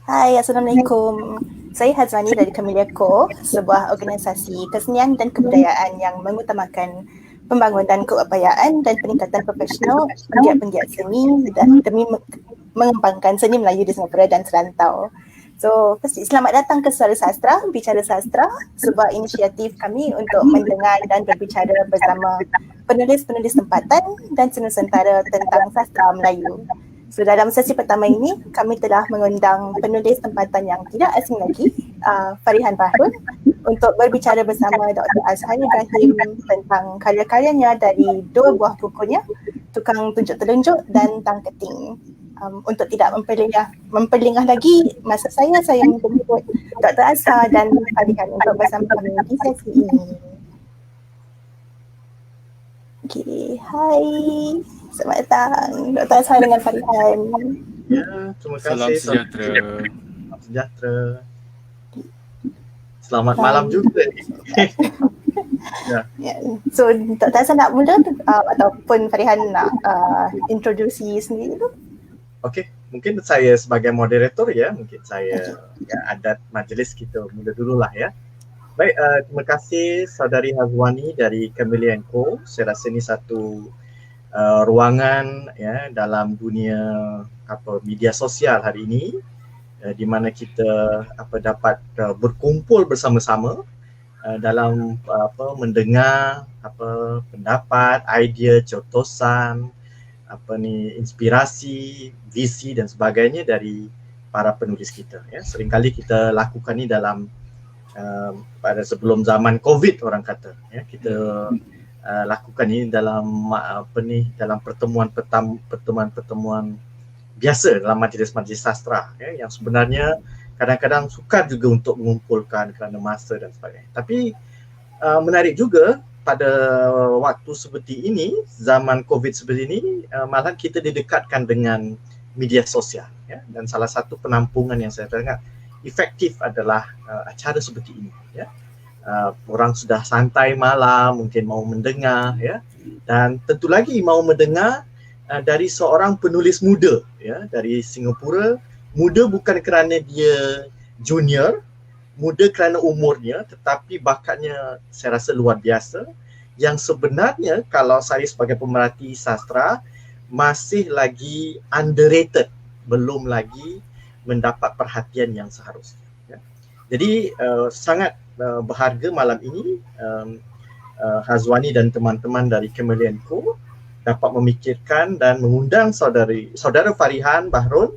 Hai, Assalamualaikum. Saya Hazani dari Camellia Co, sebuah organisasi kesenian dan kebudayaan yang mengutamakan pembangunan dan keupayaan dan peningkatan profesional penggiat-penggiat seni demi mengembangkan seni Melayu di Singapura dan serantau. So, selamat datang ke Suara Sastra, Bicara Sastra, sebuah inisiatif kami untuk mendengar dan berbicara bersama penulis-penulis tempatan dan senusantara tentang sastra Melayu. So, dalam sesi pertama ini, kami telah mengundang penulis tempatan yang tidak asing lagi, Farihan Bahrul, untuk berbicara bersama Dr. Azhar Ibrahim tentang karya-karyanya dari 2 buah bukunya, Tukang Tunjuk Telunjuk dan Tang Keting. Untuk tidak memperlengah lagi masa saya menjemput Dr. Azhar dan Farihan untuk bersama kami di sesi ini. Okay, hai. Selamat datang Dr. Azhar dengan Farihan. Ya, terima kasih. Salam sejahtera. Salam sejahtera. Selamat malam juga. Ya. So, Dr. Azhar nak mula ataupun Farihan nak introduksi sendiri tu? Okey, mungkin saya sebagai moderator ya, mungkin saya adat majlis kita mula dululah ya. Baik, terima kasih Saudari Hazwani dari Camellia Co. Saya rasa ini satu ruangan ya dalam dunia media sosial hari ini di mana kita dapat berkumpul bersama-sama dalam mendengar pendapat, idea, contohan, inspirasi, visi dan sebagainya dari para penulis kita ya. Seringkali kita lakukan ini dalam pada sebelum zaman COVID orang kata ya, kita lakukan ini dalam dalam pertemuan biasa dalam majlis-majlis sastra ya, yang sebenarnya kadang-kadang sukar juga untuk mengumpulkan kerana masa dan sebagainya. Tapi menarik juga pada waktu seperti ini, zaman COVID seperti ini, malah kita didekatkan dengan media sosial ya, dan salah satu penampungan yang saya teringat efektif adalah acara seperti ini ya. Orang sudah santai malam, mungkin mau mendengar ya, dan tentu lagi mau mendengar dari seorang penulis muda ya, dari Singapura. Muda bukan kerana dia junior, muda kerana umurnya, tetapi bakatnya saya rasa luar biasa, yang sebenarnya kalau saya sebagai pemerhati sastra masih lagi underrated, belum lagi mendapat perhatian yang seharusnya ya. Jadi sangat berharga malam ini Hazwani dan teman-teman dari Camellia Co dapat memikirkan dan mengundang saudara Farihan Bahrul,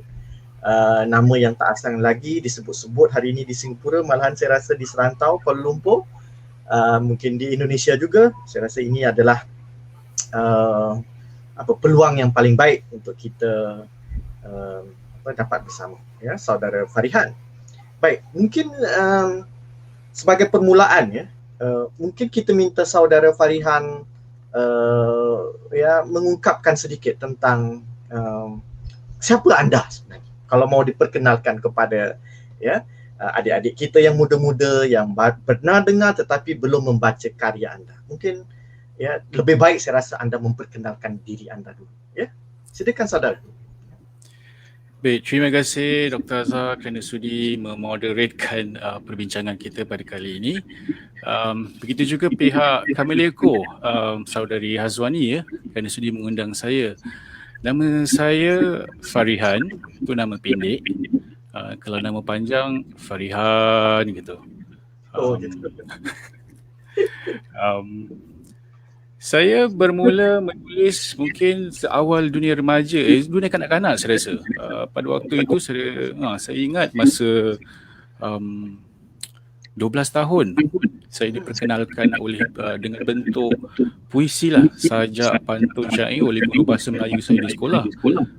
nama yang tak asing lagi disebut-sebut hari ini di Singapura, malahan saya rasa di serantau Kuala Lumpur, mungkin di Indonesia juga. Saya rasa ini adalah peluang yang paling baik untuk kita dapat bersama ya, saudara Farihan. Baik, mungkin sebagai permulaan ya, mungkin kita minta saudara Farihan mengungkapkan sedikit tentang siapa anda sebenarnya, kalau mau diperkenalkan kepada ya adik-adik kita yang muda-muda yang pernah dengar tetapi belum membaca karya anda. Mungkin ya lebih baik saya rasa anda memperkenalkan diri anda dulu ya. Silakan saudara. Baik, terima kasih Dr. Azhar kerana sudi memoderatekan perbincangan kita pada kali ini. Begitu juga pihak Camellia Co, saudari Hazwani ya, kerana sudi mengundang saya. Nama saya Farihan, itu nama pendek. Kalau nama panjang Farihan gitu. Saya bermula menulis mungkin awal dunia remaja, dunia kanak-kanak saya rasa. Pada waktu itu saya ingat masa 12 tahun saya diperkenalkan oleh dengan bentuk puisi lah, sajak, pantun, syair oleh guru bahasa Melayu saya di sekolah.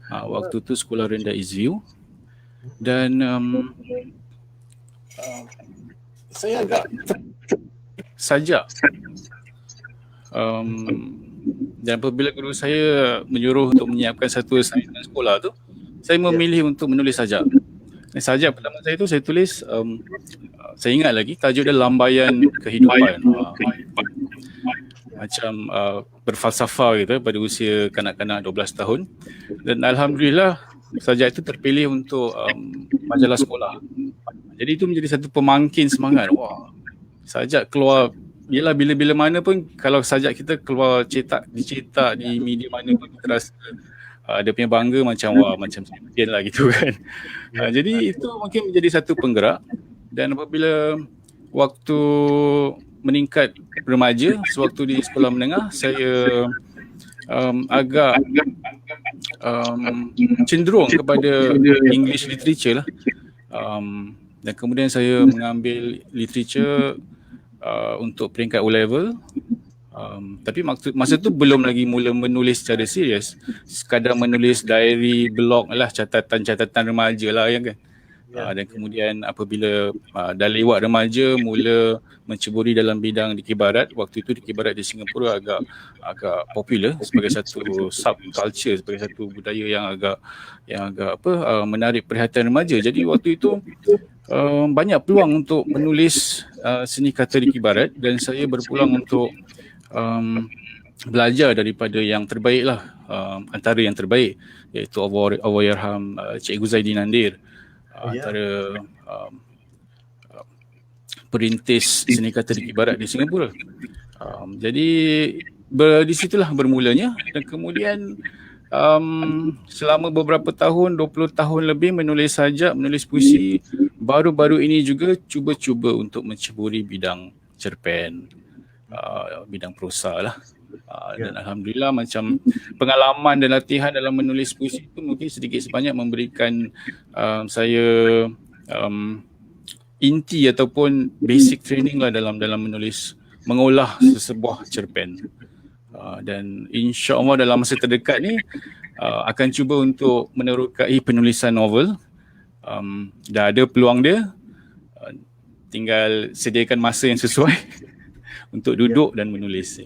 Waktu tu sekolah rendah Izview. Dan saya agak sajak. Dan apabila guru saya menyuruh untuk menyiapkan satu assignment sekolah tu, saya memilih untuk menulis sajak. Sajak pertama saya tu saya tulis, saya ingat lagi tajuk dia Lambaian Kehidupan. Macam berfalsafah gitu pada usia kanak-kanak 12 tahun. Dan alhamdulillah sajak itu terpilih untuk majalah sekolah. Jadi itu menjadi satu pemangkin semangat. Wah, sajak keluar, yelah bila-bila mana pun kalau sajak kita keluar dicetak di media mana pun kita rasa dia punya bangga macam wah, macam champion lah gitu kan. Jadi itu mungkin menjadi satu penggerak. Dan apabila waktu meningkat remaja, sewaktu di sekolah menengah, saya agak cenderung kepada English literature lah. Dan kemudian saya mengambil literature untuk peringkat O-level. Tapi masa tu belum lagi mula menulis secara serius. Sekadar menulis diary, blog lah, catatan-catatan remaja lah ya kan. Dan kemudian apabila dah lewat remaja, mula menceburi dalam bidang dikir barat. Waktu itu dikir barat di Singapura agak popular sebagai satu subculture, sebagai satu budaya yang agak menarik perhatian remaja. Jadi waktu itu banyak peluang untuk menulis seni kata dikir barat, dan saya berpulang untuk belajar daripada yang terbaik lah, antara yang terbaik, iaitu Allahyarham Cikgu Zaidi Nandir, antara perintis seni kata dikir barat di Singapura. Jadi di situlah bermulanya, dan kemudian selama beberapa tahun, 20 tahun lebih menulis sajak, menulis puisi. Baru-baru ini juga cuba-cuba untuk menceburi bidang cerpen, bidang prosa lah. Dan alhamdulillah macam pengalaman dan latihan dalam menulis puisi itu mungkin sedikit sebanyak memberikan saya inti ataupun basic training lah dalam menulis, mengolah sesebuah cerpen. Dan insya-Allah dalam masa terdekat ni akan cuba untuk menerokai penulisan novel. Dah ada peluang dia, tinggal sediakan masa yang sesuai untuk duduk dan menulis.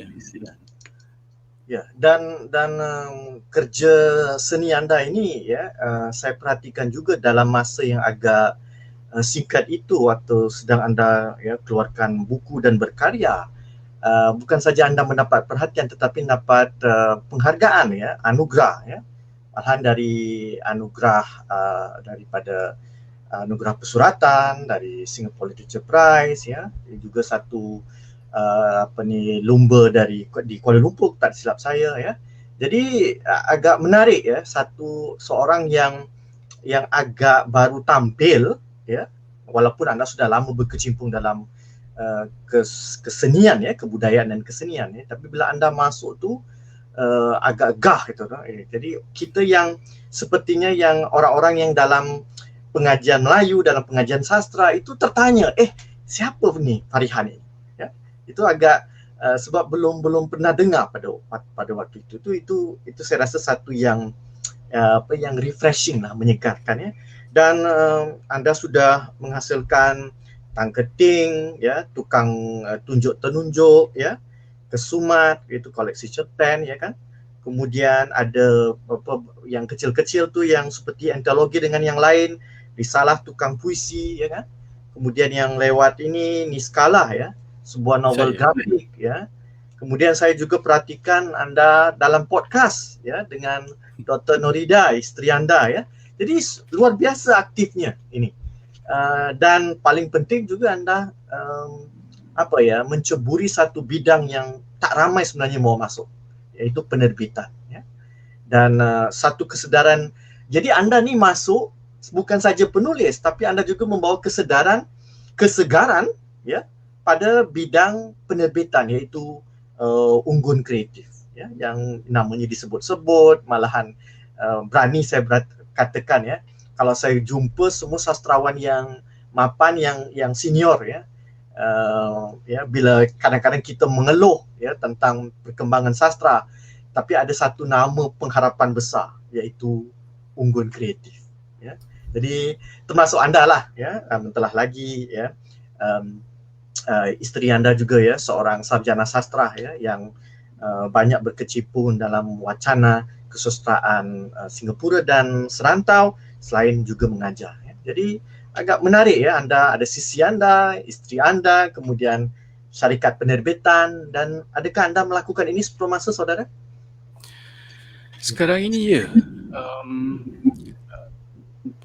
Dan kerja seni anda ini saya perhatikan juga dalam masa yang agak singkat itu, waktu sedang anda keluarkan buku dan berkarya. Bukan saja anda mendapat perhatian tetapi dapat penghargaan, anugerah, malahan dari anugerah daripada anugerah pesuratan dari Singapore Literature Prize, juga satu lumba di Kuala Lumpur, tak silap saya, Jadi agak menarik, seorang yang agak baru tampil, walaupun anda sudah lama berkecimpung dalam kesenian, kebudayaan dan kesenian, tapi bila anda masuk tu agak gah gitu. Jadi kita yang sepertinya yang orang-orang yang dalam pengajian Melayu, dalam pengajian sastra itu tertanya, siapa ni Farihan ini? Itu agak sebab belum pernah dengar pada waktu itu. Itu saya rasa satu yang yang refreshing lah, menyegarkan, Dan anda sudah menghasilkan tangketing, tukang tunjuk tenunjuk, kesumat, itu koleksi cerpen, kan. Kemudian ada yang kecil-kecil tu yang seperti antologi dengan yang lain, risalah tukang puisi, kan. Kemudian yang lewat ini Niskala, sebuah novel grafik, Kemudian saya juga perhatikan anda dalam podcast, dengan Dr. Norida, isteri anda, Jadi luar biasa aktifnya ini. Dan paling penting juga anda menceburi satu bidang yang tak ramai sebenarnya mau masuk, iaitu penerbitan, Dan satu kesedaran, jadi anda ni masuk bukan saja penulis, tapi anda juga membawa kesegaran pada bidang penerbitan, iaitu unggun kreatif, yang namanya disebut-sebut, malahan berani saya katakan, kalau saya jumpa semua sastrawan yang mapan, yang senior, bila kadang-kadang kita mengeluh tentang perkembangan sastra, tapi ada satu nama pengharapan besar, iaitu unggun kreatif, Jadi termasuk anda lah, telah lagi isteri anda juga, seorang sarjana sastra, yang banyak berkecimpung dalam wacana kesusastraan Singapura dan serantau, selain juga mengajar. Jadi agak menarik, anda ada sisi anda, isteri anda, kemudian syarikat penerbitan, dan adakah anda melakukan ini sepuluh masa, saudara? Sekarang ini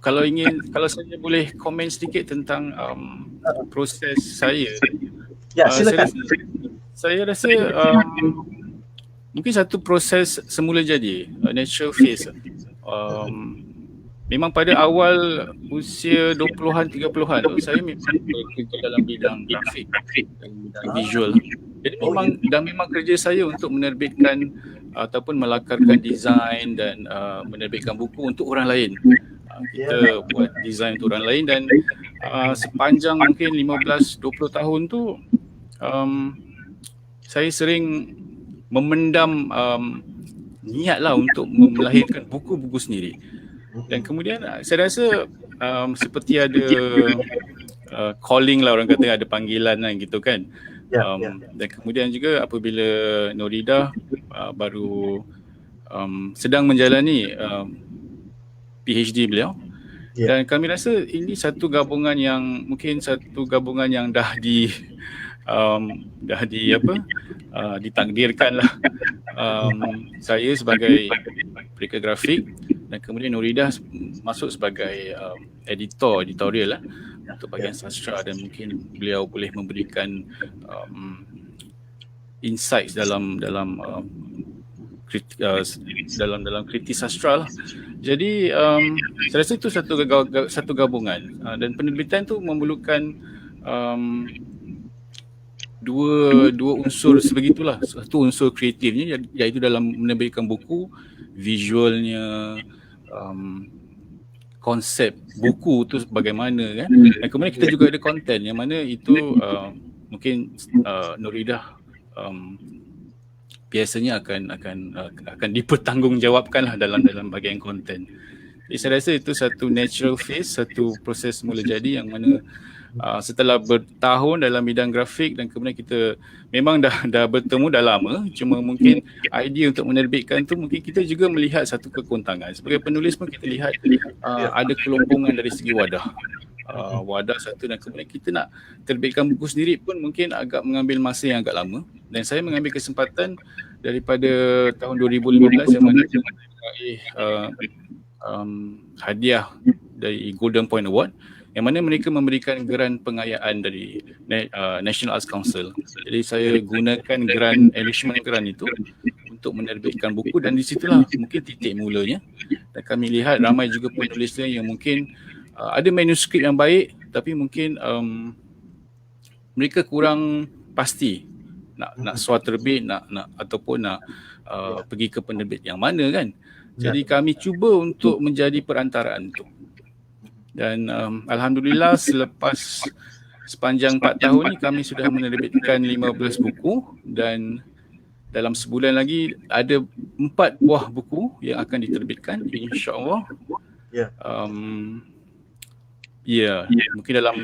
kalau saya boleh komen sedikit tentang proses saya. Ya, Saya silakan. rasa mungkin satu proses semula jadi, natural phase. Memang pada awal usia 20-an 30-an tu saya memang bekerja dalam bidang grafik dan bidang visual. Jadi memang kerja saya untuk menerbitkan ataupun melakarkan desain dan menerbitkan buku untuk orang lain. Kita buat desain untuk orang lain dan sepanjang mungkin 15-20 tahun tu saya sering memendam niat lah untuk melahirkan buku-buku sendiri. Dan kemudian saya rasa seperti ada calling lah, orang kata ada panggilan lah gitu kan. Dan kemudian juga apabila Nuridah baru sedang menjalani PhD beliau, dan kami rasa ini satu gabungan yang dah ditakdirkan lah. Saya sebagai pekerja grafik dan kemudian Nuridah masuk sebagai editorial lah untuk bahagian sastra, dan mungkin beliau boleh memberikan insights dalam kritis sastra lah. Jadi saya rasa itu satu gabungan, dan penerbitan tu memerlukan dua unsur sebegitulah. Satu unsur kreatifnya iaitu dalam menerbitkan buku, visualnya, konsep buku tu bagaimana kan, dan kemudian kita juga ada konten yang mana itu mungkin Nuridah biasanya akan dipertanggungjawabkan lah dalam bahagian konten. Jadi saya rasa itu satu natural phase, satu proses mula jadi yang mana setelah bertahun dalam bidang grafik dan kemudian kita memang dah bertemu dah lama, cuma mungkin idea untuk menerbitkan tu mungkin kita juga melihat satu kekuntangan. Sebagai penulis pun kita lihat ada kelompongan dari segi wadah satu, dan kemudian kita nak terbitkan buku sendiri pun mungkin agak mengambil masa yang agak lama. Dan saya mengambil kesempatan daripada tahun 2015 yang mana hadiah dari Golden Point Award, yang mana mereka memberikan geran pengayaan dari National Arts Council. Jadi saya gunakan enrichment grant itu untuk menerbitkan buku, dan di situlah mungkin titik mulanya. Dan kami lihat ramai juga penulis yang mungkin ada manuskrip yang baik, tapi mungkin mereka kurang pasti nak suat terbit, nak ataupun nak pergi ke penerbit yang mana kan. Jadi kami cuba untuk menjadi perantaraan tu. Dan alhamdulillah sepanjang 4 tahun ni kami sudah menerbitkan 15 buku, dan dalam sebulan lagi ada 4 buah buku yang akan diterbitkan, insya-Allah. Mungkin dalam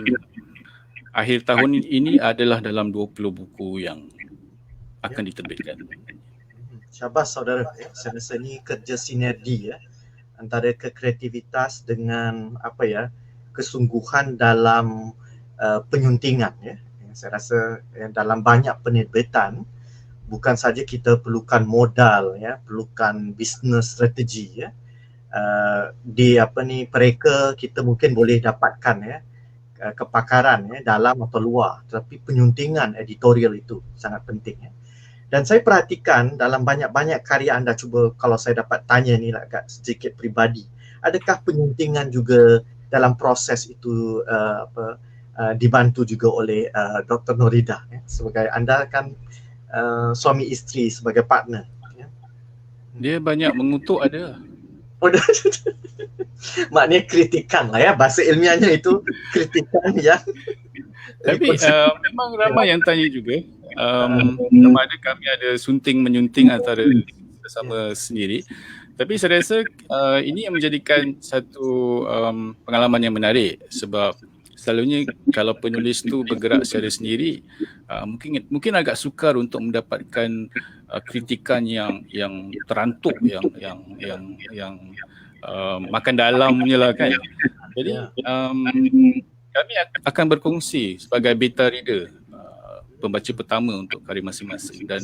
akhir tahun ini adalah dalam 20 buku yang akan diterbitkan. Syabas saudara, saya rasa ni kerja sinergi antara kekreativitas dengan kesungguhan dalam penyuntingan Saya rasa dalam banyak penerbitan bukan saja kita perlukan modal perlukan business strategi di pereka kita mungkin boleh dapatkan kepakaran dalam atau luar, tetapi penyuntingan editorial itu sangat penting Dan saya perhatikan dalam banyak-banyak karya anda, cuba kalau saya dapat tanya ni agak sedikit peribadi, adakah penyuntingan juga dalam proses itu dibantu juga oleh Dr. Nuridah sebagai anda kan suami isteri sebagai partner? Dia banyak mengutuk ada. Maknanya kritikan lah bahasa ilmiahnya itu kritikan yang tapi memang ramai yang tanya juga sama ada kami ada sunting menyunting antara bersama sendiri. Tapi saya rasa ini yang menjadikan satu pengalaman yang menarik, sebab selalunya kalau penulis tu bergerak secara sendiri mungkin agak sukar untuk mendapatkan kritikan yang terantuk, yang makan dalamnya lah kan. Jadi kami akan berkongsi sebagai beta reader, pembaca pertama untuk karya masing-masing, dan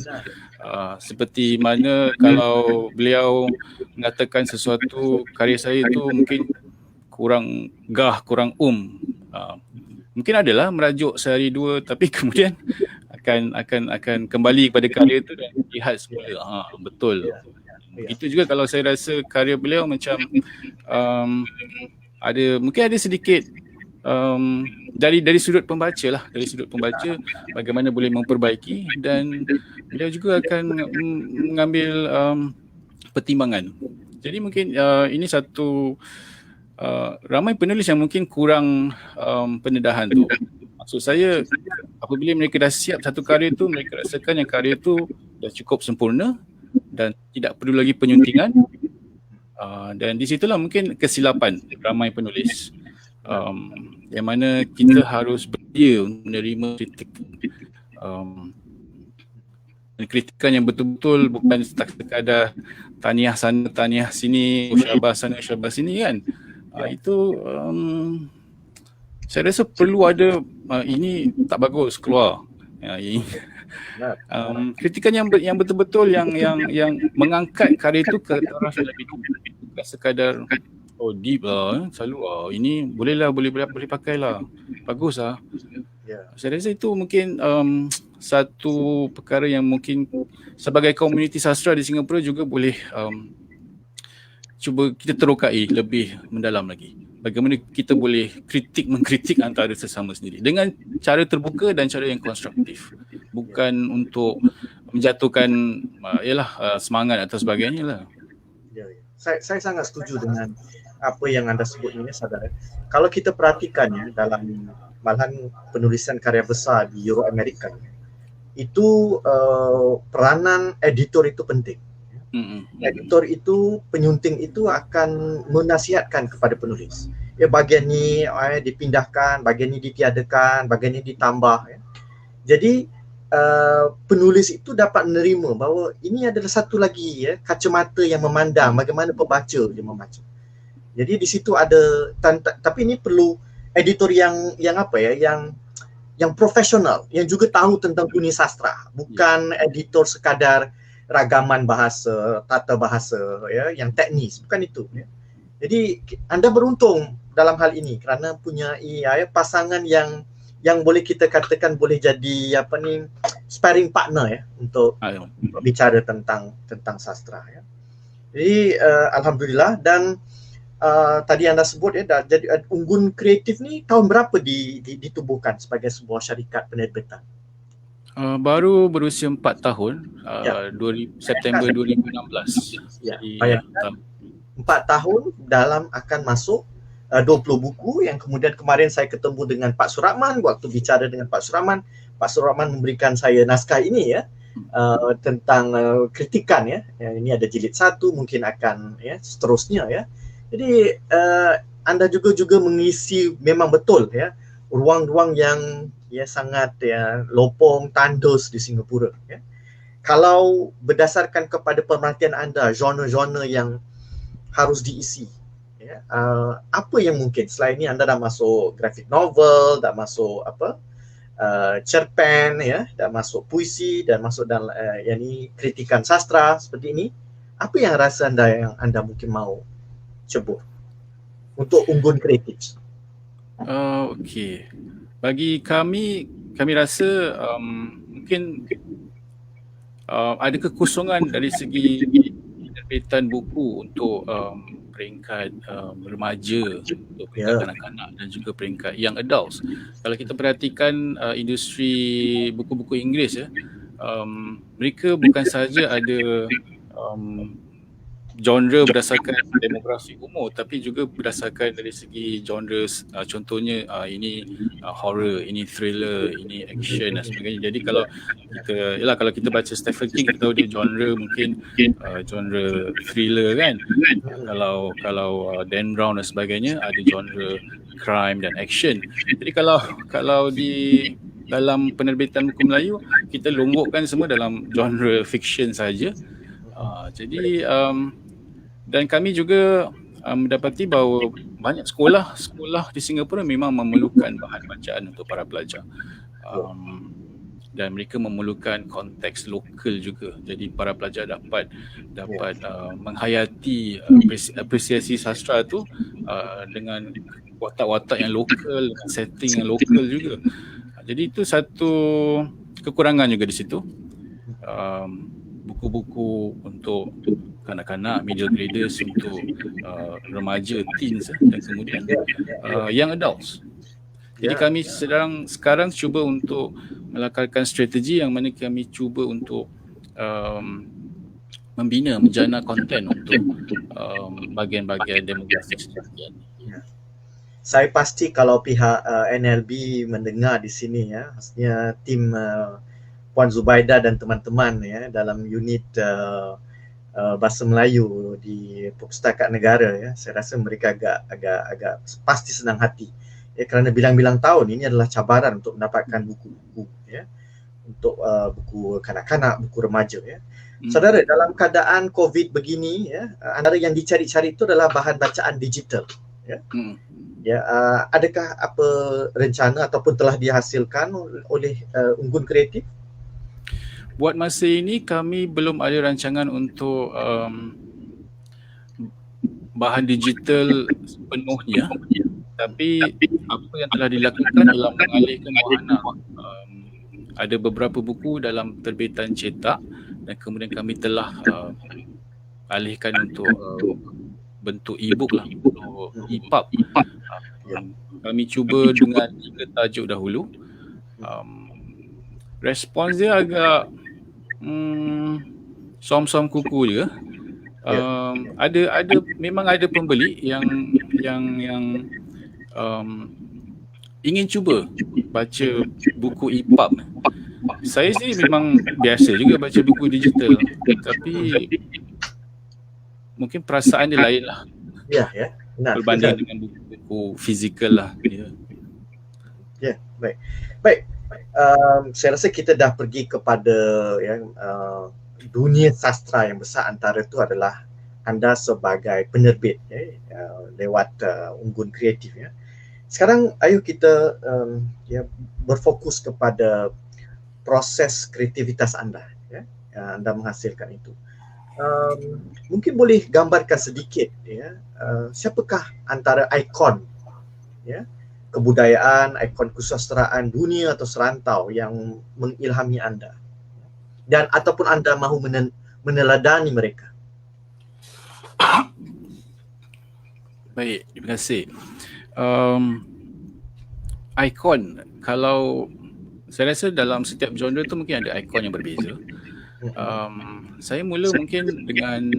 seperti mana kalau beliau mengatakan sesuatu karya saya tu mungkin kurang kurang mungkin adalah merajuk sehari dua tapi kemudian akan kembali kepada karya tu dan lihat semula. Betul. Begitu juga kalau saya rasa karya beliau macam mungkin ada sedikit dari sudut pembaca lah, dari sudut pembaca bagaimana boleh memperbaiki, dan beliau juga akan mengambil pertimbangan. Jadi mungkin ini satu ramai penulis yang mungkin kurang pendedahan tu. Maksud saya, apabila mereka dah siap satu karya tu, mereka rasakan yang karya tu dah cukup sempurna dan tidak perlu lagi penyuntingan. Dan di situlah mungkin kesilapan ramai penulis. Yang mana kita harus bersedia menerima kritikan yang betul-betul, bukan sekadar tahniah sana, tahniah sini, syabas sana, syabas sini kan. Itu saya rasa perlu ada ini tak bagus keluar. Kritikan yang betul-betul yang mengangkat karya itu ke taraf yang lebih tinggi. Tak sekadar deep lah, selalu ini boleh pakailah, bagus lah. Saya rasa itu mungkin satu perkara yang mungkin sebagai komuniti sastra di Singapura juga boleh cuba kita terokai lebih mendalam lagi. Bagaimana kita boleh mengkritik antara sesama sendiri dengan cara terbuka dan cara yang konstruktif. Bukan untuk menjatuhkan semangat atau sebagainya lah. Saya sangat setuju dengan apa yang anda sebut ini, saudara. Kalau kita perhatikan dalam malahan penulisan karya besar di Euro Amerika, itu peranan editor itu penting. Editor itu, penyunting itu akan menasihatkan kepada penulis. Bahagian ni dipindahkan, bahagian ni ditiadakan, bahagian ni ditambah. Jadi penulis itu dapat menerima bahawa ini adalah satu lagi kacamata yang memandang bagaimana pembaca dia membaca. Jadi di situ ada, tapi ini perlu editor yang profesional, yang juga tahu tentang dunia sastra, bukan editor sekadar ragaman bahasa, tata bahasa yang teknis, bukan itu. Jadi anda beruntung dalam hal ini kerana punya pasangan yang boleh kita katakan boleh jadi sparring partner untuk bicara tentang sastra. Jadi alhamdulillah. Dan tadi anda sebut jadi Unggun Kreatif ni tahun berapa ditubuhkan sebagai sebuah syarikat penerbitan? Baru berusia 4 tahun, September 2016. Jadi 4 tahun dalam akan masuk 20 buku yang kemudian kemarin saya ketemu dengan Pak Suratman. Waktu bicara dengan Pak Suratman memberikan saya naskah ini tentang kritikan ini ada jilid 1, mungkin akan seterusnya Jadi anda juga mengisi memang betul ruang-ruang yang sangat lopong, tandus di Singapura. Kalau berdasarkan kepada pemerhatian anda, genre-genre yang harus diisi, apa yang mungkin selain ini? Anda dah masuk graphic novel, dah masuk cerpen, dah masuk puisi, dan masuk dalam kritikan sastra seperti ini. Apa yang rasa anda yang anda mungkin mau cebur untuk Unggun Kreatif? Okey. Bagi kami rasa mungkin ada kekosongan dari segi penerbitan buku untuk peringkat remaja, untuk peringkat kanak-kanak dan juga peringkat young adults. Kalau kita perhatikan industri buku-buku Inggeris mereka bukan sahaja ada genre berdasarkan demografi umur, tapi juga berdasarkan dari segi genre, contohnya ini horror, ini thriller, ini action dan sebagainya. Jadi kalau kita baca Stephen King, kita tahu dia genre mungkin genre thriller kan. Kalau Dan Brown dan sebagainya ada genre crime dan action. Jadi kalau di dalam penerbitan buku Melayu, kita lombokkan semua dalam genre fiction saja. Jadi dan kami juga mendapati bahawa banyak sekolah di Singapura memang memerlukan bahan bacaan untuk para pelajar. dan mereka memerlukan konteks lokal juga. Jadi para pelajar dapat menghayati apresiasi sastra tu dengan watak-watak yang lokal, dengan setting yang lokal juga. Jadi itu satu kekurangan juga di situ. Buku-buku untuk kanak-kanak, middle graders, untuk remaja, teens dan kemudian young adults. Jadi kami sekarang cuba untuk melakarkan strategi yang mana kami cuba untuk menjana konten untuk bahagian-bahagian demografik seperti ini. Saya pasti kalau pihak NLB mendengar di sini ya, maksudnya tim Puan Zubaidah dan teman-teman ya dalam unit Bahasa Melayu di Perpustakaan Negara ya, saya rasa mereka agak pasti senang hati ya, kerana bilang-bilang tahun ini adalah cabaran untuk mendapatkan buku-buku ya, untuk buku kanak-kanak, buku remaja ya. Saudara, dalam keadaan COVID begini ya, antara yang dicari-cari itu adalah bahan bacaan digital ya. Ya, adakah apa rencana ataupun telah dihasilkan oleh Unggun Kreatif? Buat masa ini kami belum ada rancangan untuk bahan digital sepenuhnya, tapi apa yang telah dilakukan adalah mengalihkan wahana. Ada beberapa buku dalam terbitan cetak dan kemudian kami telah alihkan untuk bentuk e-book lah, untuk EPUB. Kami cuba dengan 3 tajuk dahulu. Respons dia agak som-som kuku juga. Memang ada pembeli yang ingin cuba baca buku EPUB. Saya sendiri memang biasa juga baca buku digital, tapi mungkin perasaan dia lain lah. Ya, benar. Berbanding dengan buku fizikal lah. Ya, baik. Saya rasa kita dah pergi kepada dunia sastra yang besar. Antara itu adalah anda sebagai penerbit lewat Unggun Kreatif ya. Sekarang ayo kita berfokus kepada proses kreativitas anda ya, anda menghasilkan itu. Mungkin boleh gambarkan sedikit ya, siapakah antara ikon ya kebudayaan, ikon kesusastraan dunia atau serantau yang mengilhami anda, dan ataupun anda mahu meneladani mereka? Baik, terima kasih. Ikon, kalau saya rasa dalam setiap genre tu mungkin ada ikon yang berbeza. Saya mula mungkin dengan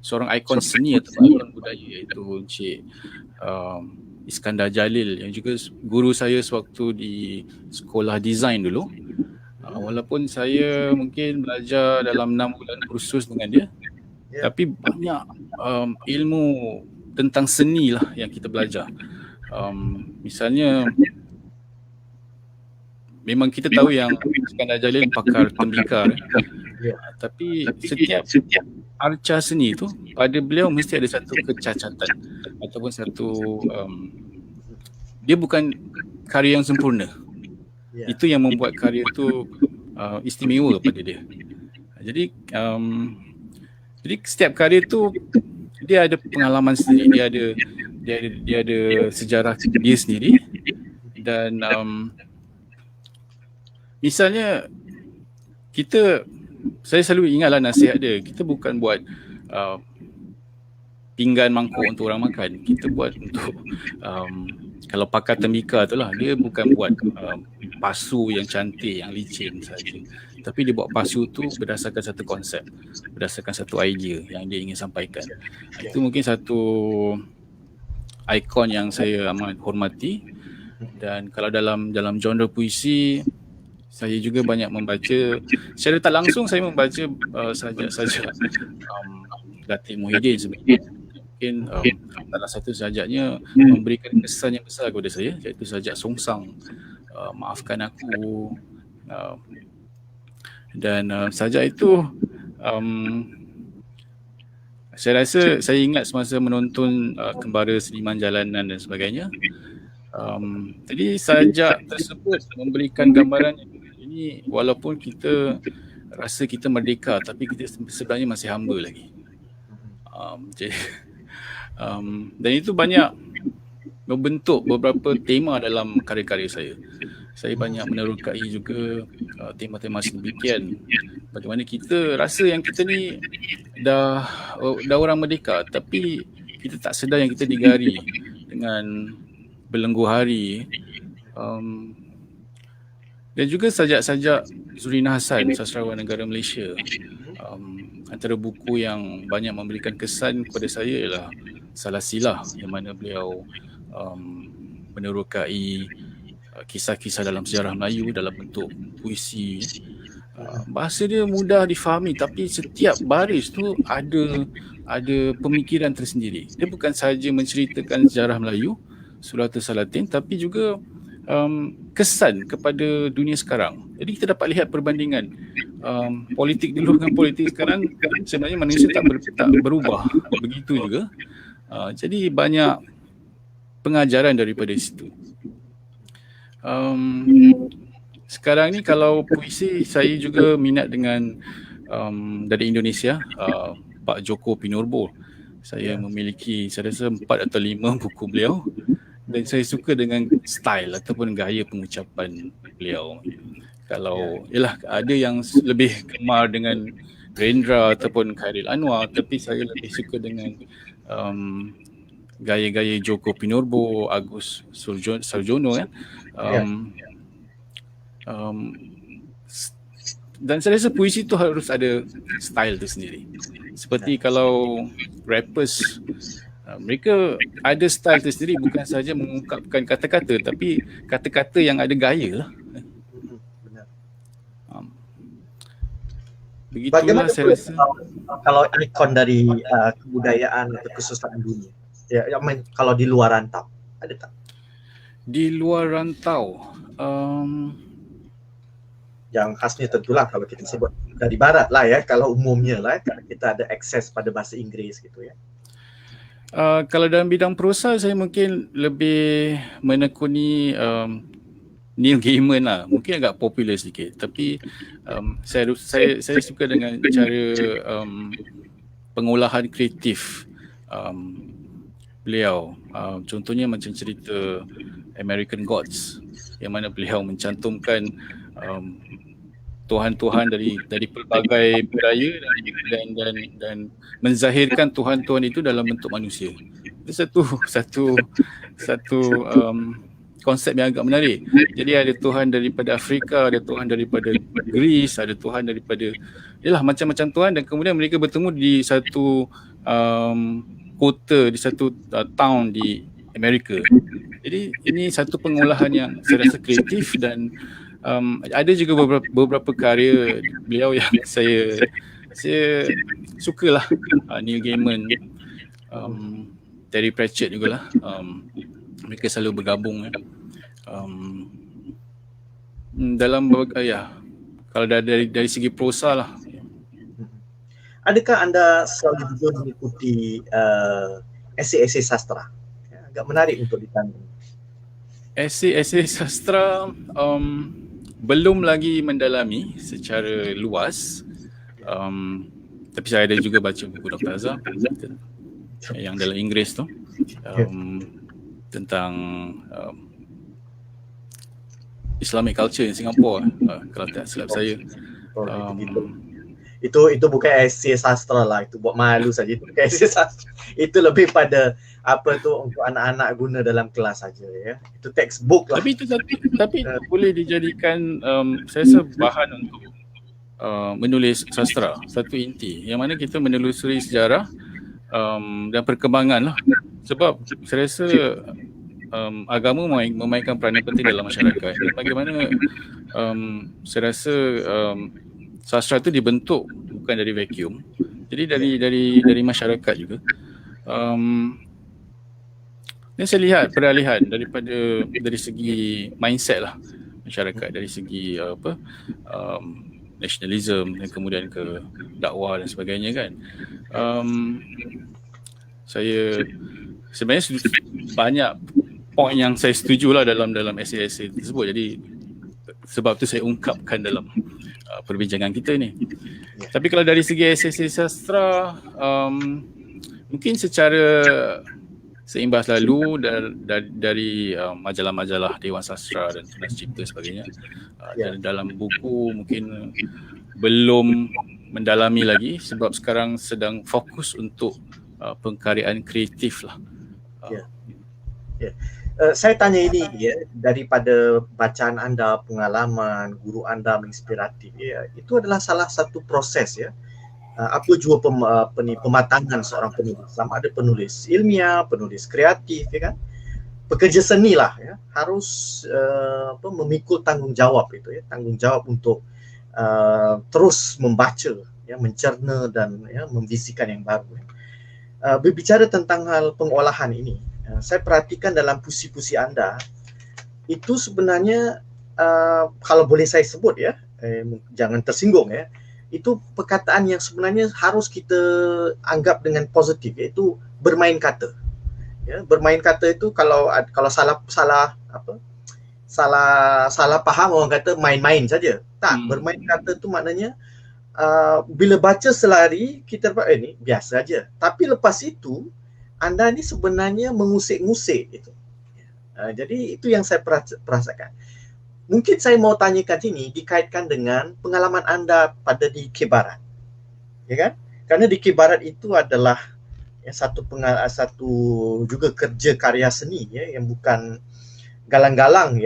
seorang ikon seni atau ikon budaya, iaitu Encik Iskandar Jalil yang juga guru saya sewaktu di sekolah desain dulu. Walaupun saya mungkin belajar dalam 6 bulan kursus dengan dia, tapi banyak ilmu tentang seni lah yang kita belajar. Misalnya, memang kita tahu yang Iskandar Jalil pakar tembikar, tapi setiap arca seni tu pada beliau mesti ada satu kecacatan ataupun satu dia bukan karya yang sempurna. Itu yang membuat karya tu istimewa pada dia. Jadi setiap karya tu dia ada pengalaman sendiri, dia ada sejarah dia sendiri. Dan misalnya saya selalu ingatlah nasihat dia, kita bukan buat pinggan mangkuk untuk orang makan. Kita buat untuk kalau pakar tembikar tu lah, dia bukan buat pasu yang cantik, yang licin saja, tapi dia buat pasu tu berdasarkan satu konsep, berdasarkan satu idea yang dia ingin sampaikan. Itu mungkin satu ikon yang saya amat hormati. Dan kalau dalam genre puisi, saya juga banyak membaca, secara tak langsung saya membaca sajak-sajak Latif Muhyiddin sebenarnya. Mungkin salah satu sajaknya memberikan kesan yang besar kepada saya, iaitu sajak Songsang, Maafkan Aku. Dan sajak itu saya rasa saya ingat semasa menonton Kembara Seniman Jalanan dan sebagainya. Jadi sajak tersebut memberikan gambaran ini ini walaupun kita rasa kita merdeka, tapi kita sebenarnya masih hamba lagi. Jadi, dan itu banyak membentuk beberapa tema dalam karya-karya saya. Saya banyak menerokai juga tema-tema sedemikian. Bagaimana kita rasa yang kita ni dah orang merdeka, tapi kita tak sedar yang kita digari dengan belenggu hari. Dan juga sajak-sajak Zurina Hassan, sastrawan negara Malaysia. Antara buku yang banyak memberikan kesan kepada saya ialah Salah Silah, yang mana beliau menerokai kisah-kisah dalam sejarah Melayu dalam bentuk puisi. Bahasa dia mudah difahami, tapi setiap baris tu ada pemikiran tersendiri. Dia bukan sahaja menceritakan sejarah Melayu, Suratul Salatin, tapi juga kesan kepada dunia sekarang. Jadi kita dapat lihat perbandingan politik dulu dengan politik sekarang. Sebenarnya manusia tak berubah begitu juga. Jadi banyak pengajaran daripada situ. Sekarang ni kalau puisi, saya juga minat dengan dari Indonesia, Pak Joko Pinurbo. Saya memiliki, saya rasa 4 atau 5 buku beliau, dan saya suka dengan style ataupun gaya pengucapan beliau. Kalau yalah, ada yang lebih gemar dengan Rendra ataupun Khairil Anwar, tapi saya lebih suka dengan gaya-gaya Joko Pinurbo, Agus Sarjono kan. Dan saya rasa puisi tu harus ada style tu sendiri. Seperti kalau rappers, mereka ada style tersendiri, bukan sahaja mengungkapkan kata-kata, tapi kata-kata yang ada gaya lah. Benar. Begitulah Bagaimana saya rasa. kalau ikon dari kebudayaan atau kesusahan dunia? Ya, kalau di luar rantau, ada tak? Di luar rantau, yang khasnya tentulah kalau kita sebut dari barat lah ya, kalau umumnya lah, karena kita ada akses pada bahasa Inggeris gitu ya. Kalau dalam bidang prosa, saya mungkin lebih menekuni Neil Gaiman lah. Mungkin agak popular sedikit, tapi saya suka dengan cara pengolahan kreatif beliau. Contohnya macam cerita American Gods, yang mana beliau mencantumkan tuhan-tuhan dari pelbagai budaya dan menzahirkan tuhan-tuhan itu dalam bentuk manusia. Itu satu konsep yang agak menarik. Jadi ada tuhan daripada Afrika, ada tuhan daripada Greece, ada tuhan daripada macam-macam tuhan, dan kemudian mereka bertemu di satu kota, di satu town di Amerika. Jadi ini satu pengolahan yang saya rasa kreatif, dan ada juga beberapa karya beliau yang saya sukalah. Neil Gaiman, Terry Pratchett jugalah. Mereka selalu bergabung dalam kalau dari segi prosa lah. Adakah anda selalu juga mengikuti esei-esei sastra? Agak menarik untuk ditanya. Esei sastra belum lagi mendalami secara luas, tapi saya ada juga baca buku Dr. Azhar yang dalam Inggeris tu, tentang Islamic culture in Singapore, kalau tak silap saya. Itu bukan esei sastra lah, itu buat malu saja. Itu bukan esei sastra. Itu lebih pada untuk anak-anak guna dalam kelas saja ya. Itu textbook lah. Tapi boleh dijadikan saya rasa bahan untuk menulis sastra, satu inti yang mana kita menelusuri sejarah dan perkembangan lah. Sebab saya rasa agama memainkan peranan penting dalam masyarakat. Dan bagaimana saya rasa sastra itu dibentuk bukan dari vacuum. Jadi dari masyarakat juga. Dan saya lihat peralihan dari segi mindset lah masyarakat, dari segi nationalism, dan kemudian ke dakwah dan sebagainya kan. Saya sebenarnya banyak poin yang saya setuju lah dalam esei-esei tersebut. Jadi sebab tu saya ungkapkan dalam perbincangan kita ni. Tapi kalau dari segi esensi sastra, mungkin secara seimbas lalu dari majalah-majalah Dewan Sastra dan Tunas Cipta sebagainya, dan dalam buku mungkin belum mendalami lagi sebab sekarang sedang fokus untuk pengkaryaan kreatif lah. Saya tanya ini daripada bacaan anda, pengalaman, guru anda menginspiratif, itu adalah salah satu proses apa jua pematangan seorang penulis. Sama ada penulis ilmiah, penulis kreatif, pekerja seni lah, harus memikul tanggungjawab itu, tanggungjawab untuk terus membaca, mencerna dan memvisikan yang baru. Berbicara tentang hal pengolahan ini, saya perhatikan dalam puisi-puisi anda itu sebenarnya kalau boleh saya sebut jangan tersinggung itu perkataan yang sebenarnya harus kita anggap dengan positif, iaitu bermain kata. Bermain kata itu kalau salah faham orang kata main-main saja. Tak, bermain kata itu maknanya bila baca selari kita ni biasa aja. Tapi lepas itu anda ni sebenarnya mengusik-ngusik itu. Jadi itu yang saya perasakan. Mungkin saya mau tanyakan sini dikaitkan dengan pengalaman anda pada di K-Barat. Karena di K-Barat itu adalah satu juga kerja karya seni yang bukan galang-galang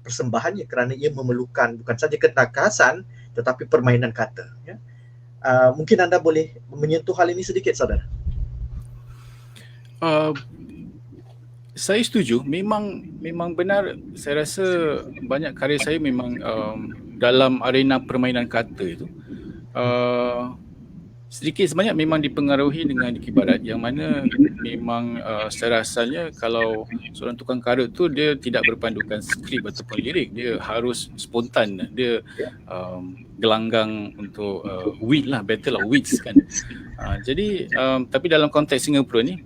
persembahannya, kerana ia memerlukan bukan saja ketakasan tetapi permainan kata. Mungkin anda boleh menyentuh hal ini sedikit, saudara. Saya setuju, memang benar. Saya rasa banyak karya saya memang dalam arena permainan kata itu sedikit sebanyak memang dipengaruhi dengan di K-Barat, yang mana memang secara asalnya kalau seorang tukang karut tu dia tidak berpandukan skrip ataupun lirik, dia harus spontan, dia gelanggang untuk wit lah, battle of wits kan. Jadi tapi dalam konteks Singapura ni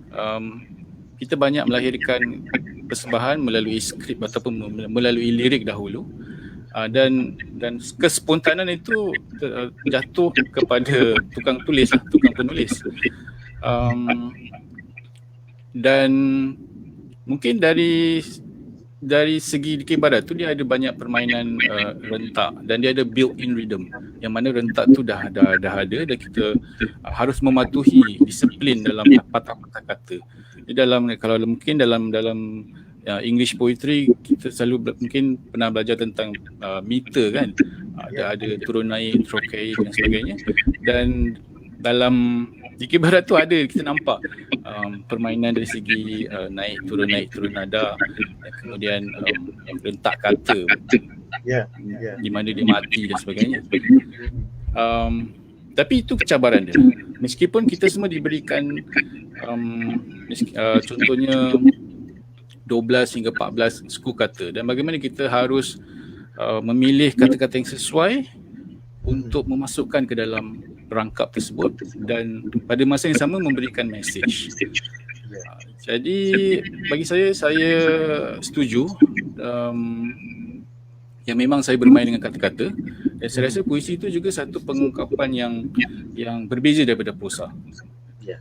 kita banyak melahirkan persembahan melalui skrip ataupun melalui lirik dahulu, dan kespontanan itu jatuh kepada tukang tulis, tukang penulis. Dan mungkin dari segi di K-Barat tu dia ada banyak permainan rentak, dan dia ada built-in rhythm, yang mana rentak tu dah ada dan kita harus mematuhi disiplin dalam patah-patah kata. Kalau mungkin dalam English poetry kita selalu mungkin pernah belajar tentang meter kan, ada turun naik, trochaic dan sebagainya, dan dalam di K-Barat tu ada, kita nampak permainan dari segi naik turun nada, kemudian rentak kata, di mana dia mati dan sebagainya. Tapi itu kecabaran dia. Meskipun kita semua diberikan contohnya 12 hingga 14 suku kata, dan bagaimana kita harus memilih kata-kata yang sesuai untuk memasukkan ke dalam perangkap tersebut, dan pada masa yang sama memberikan message. Jadi bagi saya setuju yang memang saya bermain dengan kata-kata, dan saya rasa puisi itu juga satu pengungkapan yang berbeza daripada prosa.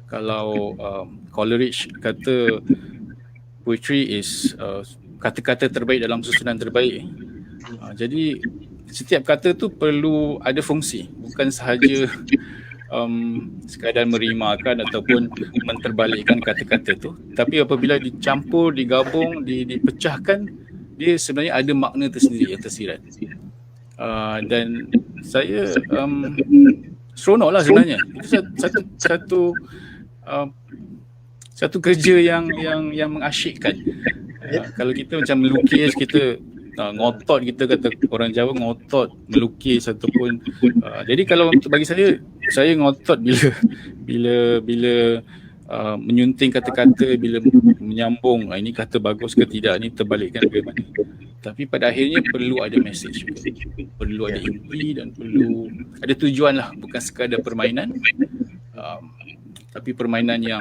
Kalau Coleridge kata poetry is kata-kata terbaik dalam susunan terbaik. Jadi setiap kata tu perlu ada fungsi, bukan sahaja sekadar merimakan ataupun menterbalikkan kata-kata tu, tapi apabila dicampur, digabung, dipecahkan, dia sebenarnya ada makna tersendiri yang tersirat. Dan saya seronok lah sebenarnya. Itu satu kerja yang mengasyikkan. Kalau kita macam melukis, kita ngotot, kita kata orang Jawa ngotot melukis ataupun jadi kalau bagi saya ngotot bila menyunting kata-kata, bila menyambung ini kata bagus ke tidak, ni terbalikkan bagaimana. Tapi pada akhirnya perlu ada message juga, perlu ada impi, dan perlu ada tujuan lah, bukan sekadar permainan, tapi permainan yang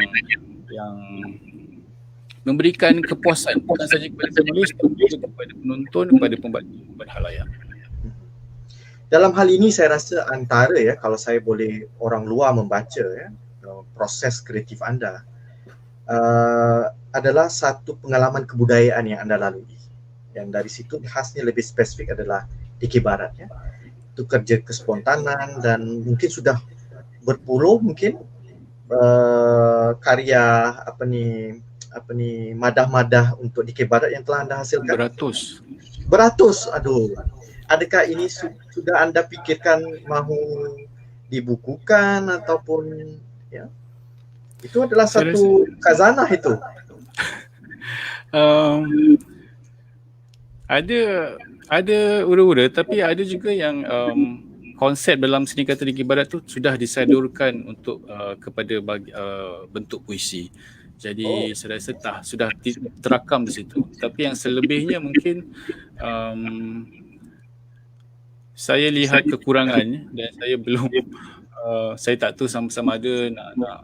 memberikan kepuasan bukan saja kepada penulis tapi juga kepada penonton, kepada pembaca, kepada halayak. Dalam hal ini saya rasa antara kalau saya boleh orang luar membaca proses kreatif anda adalah satu pengalaman kebudayaan yang anda lalui. Yang dari situ khasnya lebih spesifik adalah DK Barat Itu kerja kespontanan dan mungkin sudah berpuluh mungkin karya madah-madah untuk DK Barat yang telah anda hasilkan. Beratus. Aduh. Adakah ini sudah anda pikirkan mahu dibukukan ataupun itu adalah satu khazanah itu? Ada ura-ura tapi ada juga yang konsep dalam seni kata DK Barat tu sudah disadurkan untuk kepada bentuk puisi. Jadi saya rasa sudah terakam di situ. Tapi yang selebihnya mungkin saya lihat kekurangannya dan saya belum saya tak tahu sama-sama ada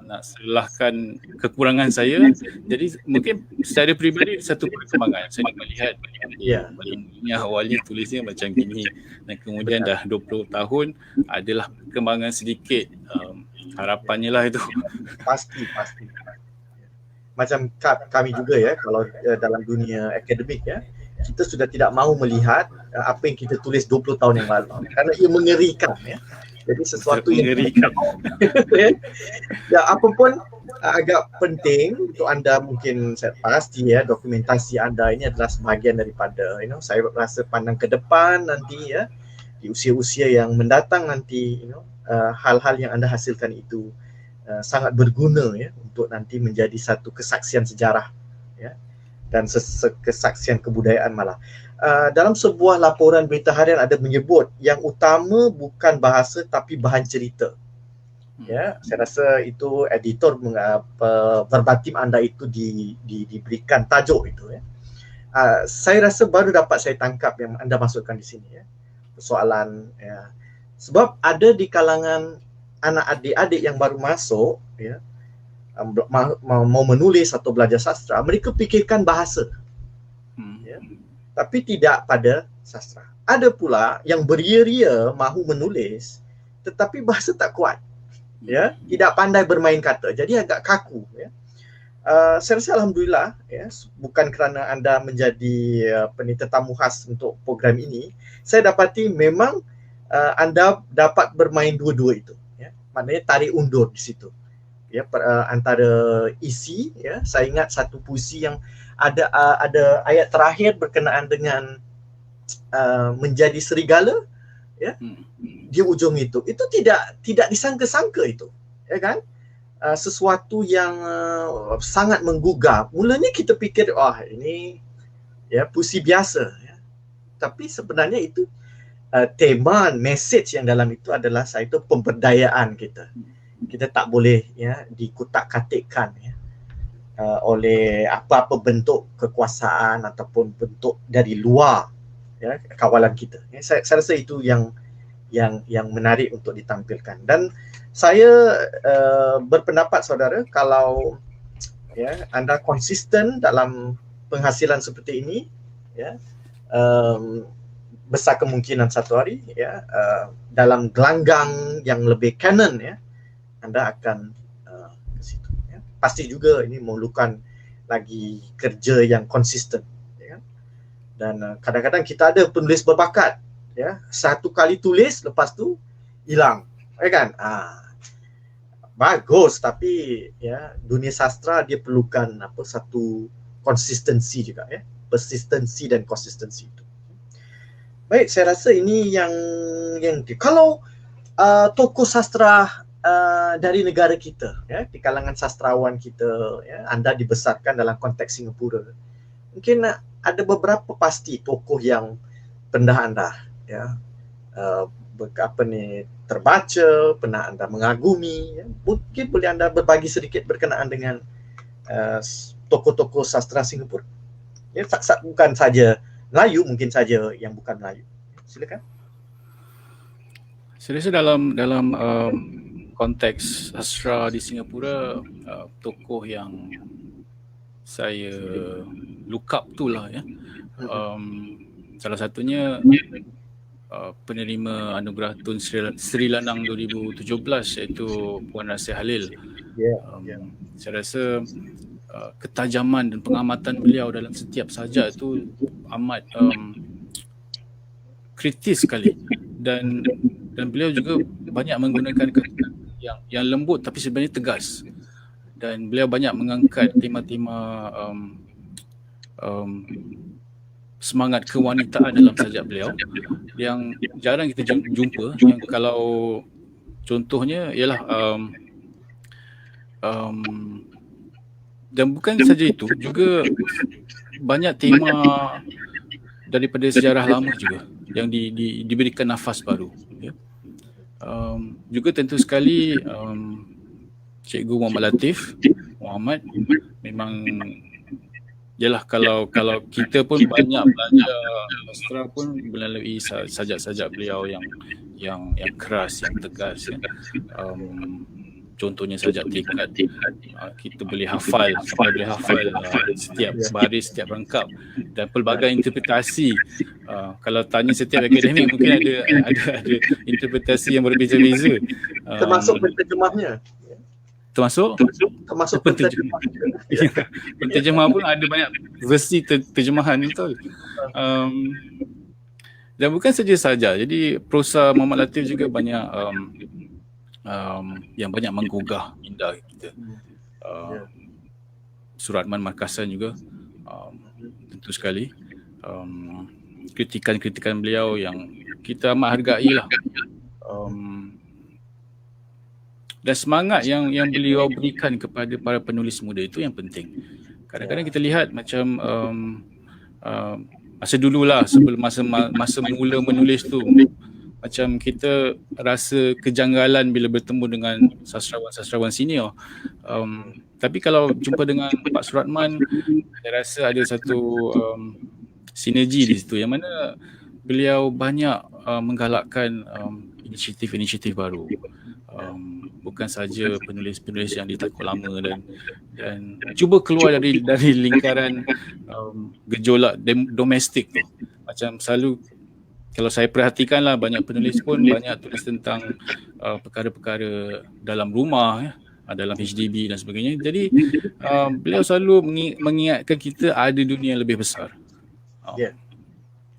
nak selahkan kekurangan saya. Jadi mungkin secara peribadi satu perkembangan saya melihat ini awalnya tulisnya macam gini dan kemudian dah 20 tahun adalah perkembangan sedikit, harapannya lah itu. Pasti. Macam kami juga kalau dalam dunia akademik kita sudah tidak mahu melihat apa yang kita tulis 20 tahun yang lalu kerana ia mengerikan Jadi sesuatu yang mengerikan. Apapun agak penting untuk anda mungkin saya pasti dokumentasi anda ini adalah sebahagian daripada saya rasa pandang ke depan nanti di usia-usia yang mendatang nanti hal-hal yang anda hasilkan itu sangat berguna untuk nanti menjadi satu kesaksian sejarah dan kesaksian kebudayaan malah. Dalam sebuah laporan berita harian ada menyebut yang utama bukan bahasa tapi bahan cerita. Saya rasa itu editor verbatim anda itu diberikan tajuk itu. Saya rasa baru dapat saya tangkap yang anda masukkan di sini persoalan sebab ada di kalangan anak adik-adik yang baru masuk mau menulis atau belajar sastra, mereka fikirkan bahasa tapi tidak pada sastra. Ada pula yang beria-ria mahu menulis tetapi bahasa tak kuat, tidak pandai bermain kata, jadi agak kaku. Saya rasa alhamdulillah bukan kerana anda menjadi tetamu khas untuk program ini, saya dapati memang anda dapat bermain dua-dua itu, maknanya tarik undur di situ. Antara isi, saya ingat satu puisi yang ada ayat terakhir berkenaan dengan menjadi serigala, di ujung itu tidak disangka-sangka itu, kan? Sesuatu yang sangat menggugah. Mulanya kita fikir ini puisi biasa, tapi sebenarnya itu tema, message yang dalam itu adalah itu pemberdayaan kita. Kita tak boleh dikutak-katikkan oleh apa-apa bentuk kekuasaan ataupun bentuk dari luar kawalan kita. Saya rasa itu yang menarik untuk ditampilkan. Dan saya berpendapat saudara, kalau anda konsisten dalam penghasilan seperti ini, besar kemungkinan satu hari dalam gelanggang yang lebih canon anda akan ke situ. Pasti juga ini memerlukan lagi kerja yang konsisten. Dan kadang-kadang kita ada penulis berbakat, satu kali tulis lepas tu hilang, kan? Bagus, tapi dunia sastra dia perlukan satu konsistensi juga, persistensi dan konsistensi itu. Baik, saya rasa ini yang kalau tokoh sastra dari negara kita, di kalangan sastrawan kita, anda dibesarkan dalam konteks Singapura, mungkin ada beberapa pasti tokoh yang pernah anda terbaca, pernah anda mengagumi. Mungkin boleh anda berbagi sedikit berkenaan dengan tokoh-tokoh sastra Singapura. Bukan saja Melayu, mungkin saja yang bukan Melayu. Silakan. Saya rasa dalam konteks sastra di Singapura, tokoh yang saya look up tu lah ya. Salah satunya penerima anugerah Tun Sri Lanang 2017 iaitu Puan Rasih Halil. Saya rasa ketajaman dan pengamatan beliau dalam setiap sajak itu amat kritis sekali, dan beliau juga banyak menggunakan kata yang lembut tapi sebenarnya tegas, dan beliau banyak mengangkat tema-tema semangat kewanitaan dalam sajak beliau yang jarang kita jumpa. Yang kalau contohnya ialah dan bukan saja itu, juga banyak tema daripada sejarah lama juga yang diberikan nafas baru ya. Juga tentu sekali Cikgu Muhammad Latif Muhammad memang yalah, kalau kita pun banyak belajar sastra pun melalui sajak-sajak beliau yang keras, yang tegas ya. Contohnya sajak tekad, kita boleh hafal setiap baris, setiap rangkap, dan pelbagai interpretasi. Kalau tanya setiap akademik mungkin ada interpretasi yang berbeza-beza. Termasuk penterjemahnya. Termasuk penterjemah. Penterjemah pun ada banyak versi terjemahan, betul. Dan bukan saja, jadi prosa Muhammad Latif juga banyak yang banyak menggugah minda kita. Suratman Markasan juga tentu sekali kritikan-kritikan beliau yang kita amat hargai lah. Dan semangat yang beliau berikan kepada para penulis muda itu yang penting. Kadang-kadang kita lihat macam masa dululah, sebelum masa mula menulis tu, macam kita rasa kejanggalan bila bertemu dengan sastrawan-sastrawan senior. Tapi kalau jumpa dengan Pak Suratman, saya rasa ada satu sinergi di situ, yang mana beliau banyak menggalakkan inisiatif-inisiatif baru. Bukan saja penulis-penulis yang ditakut lama dan cuba keluar dari lingkaran gejolak domestik tu. Macam selalu kalau saya perhatikan lah, banyak penulis pun banyak tulis tentang perkara-perkara dalam rumah ya, dalam HDB dan sebagainya. Jadi beliau selalu mengingatkan kita ada dunia yang lebih besar.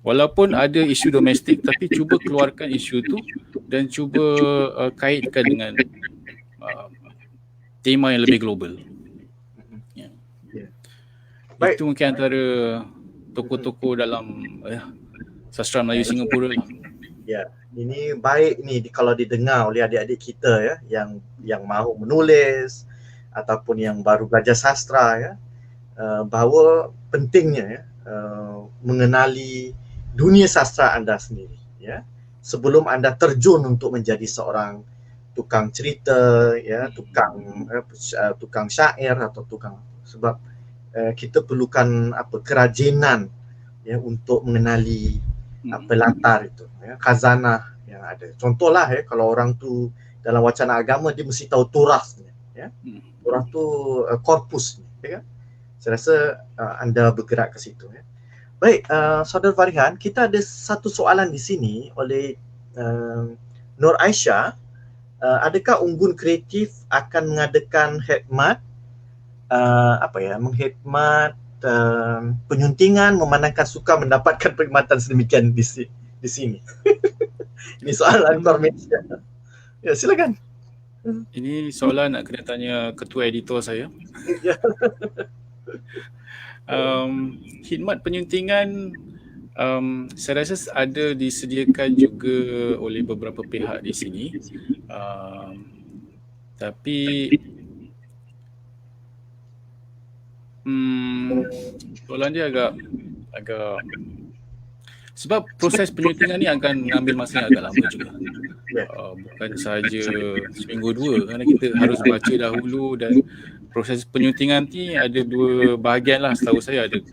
Walaupun ada isu domestik, tapi cuba keluarkan isu tu dan cuba kaitkan dengan tema yang lebih global. Itu mungkin antara tokoh-tokoh dalam sastra Melayu Singapura. Ya, ini baik ni kalau didengar oleh adik-adik kita ya, yang mahu menulis ataupun yang baru belajar sastra ya, bahawa pentingnya ya, mengenali dunia sastra anda sendiri ya, sebelum anda terjun untuk menjadi seorang tukang cerita ya, tukang syair atau tukang, sebab kita perlukan kerajinan ya untuk mengenali latar itu ya, khazanah yang ada. Contohlah ya, kalau orang tu dalam wacana agama dia mesti tahu turasnya ya. Turah tu korpusnya ya kan. Saya rasa anda bergerak ke situ ya. Baik, Saudara Farihan, kita ada satu soalan di sini oleh Nur Aisyah. Adakah Unggun Kreatif akan mengadakan khidmat menghidmat penyuntingan memandangkan suka mendapatkan perkhidmatan sedemikian di sini? Ini soalan Malaysia. Ya, silakan. Ini soalan nak kena tanya ketua editor saya. Khidmat penyuntingan saya rasa ada disediakan juga oleh beberapa pihak di sini. Tapi soalan dia agak sebab proses penyuntingan ni akan mengambil masa yang agak lama juga. Bukan sahaja seminggu dua, kerana kita harus baca dahulu, dan proses penyuntingan ni ada dua bahagian lah setahu saya. Ada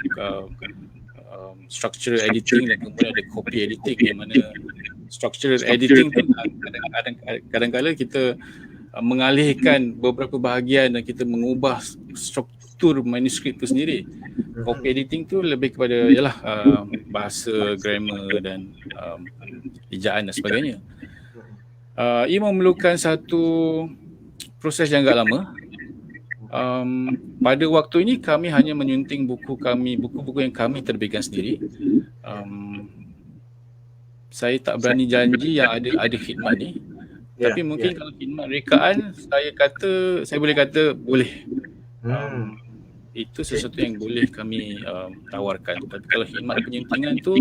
structural editing dan kemudian ada copy editing, yang mana structural editing tu kadang-kadang kita mengalihkan beberapa bahagian dan kita mengubah struktur manuskrip tu sendiri. Copy editing tu lebih kepada bahasa, grammar dan ejaan dan sebagainya. Ia memerlukan satu proses yang agak lama. Pada waktu ini kami hanya menyunting buku-buku yang kami terbitkan sendiri. Saya tak berani janji yang ada khidmat ni. Tapi mungkin kalau khidmat rekaan, saya boleh kata boleh. Itu sesuatu yang boleh kami tawarkan. Tapi kalau khidmat penyuntingan tu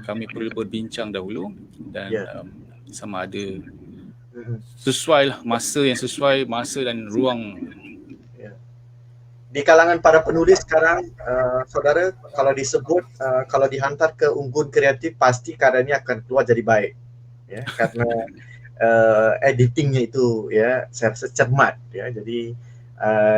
kami perlu berbincang dahulu dan sama ada sesuai lah, masa dan ruang. Di kalangan para penulis sekarang, saudara, kalau disebut, kalau dihantar ke unggun kreatif, pasti keadaannya akan keluar jadi baik, ya, karena editingnya itu, ya, saya rasa cermat, ya. Jadi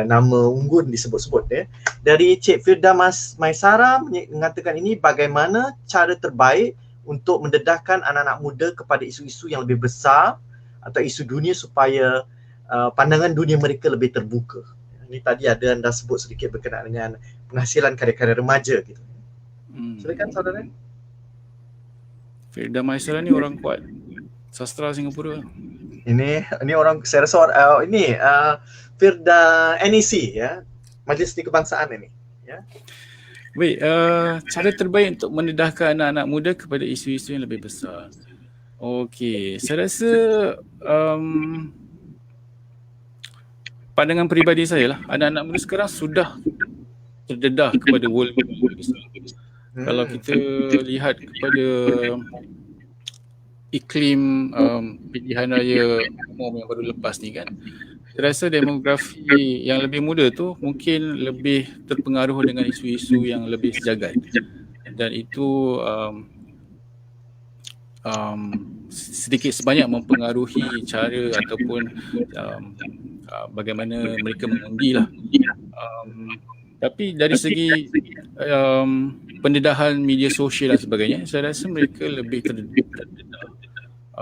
nama unggun disebut-sebut, ya. Dari Cik Firda Maisara mengatakan ini, bagaimana cara terbaik untuk mendedahkan anak-anak muda kepada isu-isu yang lebih besar atau isu dunia supaya pandangan dunia mereka lebih terbuka. Ini tadi ada anda sebut sedikit berkenaan dengan penghasilan karya-karya remaja gitu. Silakan saudara. Firda Maisara ni orang kuat sastra Singapura. Ini orang, saya rasa Firda NEC, ya, Majlis Tinggi Kebangsaan ini, ya. Baik, cara terbaik untuk mendedahkan anak-anak muda kepada isu-isu yang lebih besar. Okey, saya rasa pandangan peribadi saya lah, anak-anak muda sekarang sudah terdedah kepada world besar. Kalau kita lihat kepada iklim pilihan raya umum yang baru lepas ni kan, saya rasa demografi yang lebih muda tu mungkin lebih terpengaruh dengan isu-isu yang lebih sejagat, dan itu sedikit sebanyak mempengaruhi cara ataupun bagaimana mereka mengundi lah. Tapi dari segi pendedahan media sosial dan sebagainya, saya rasa mereka lebih terdedah,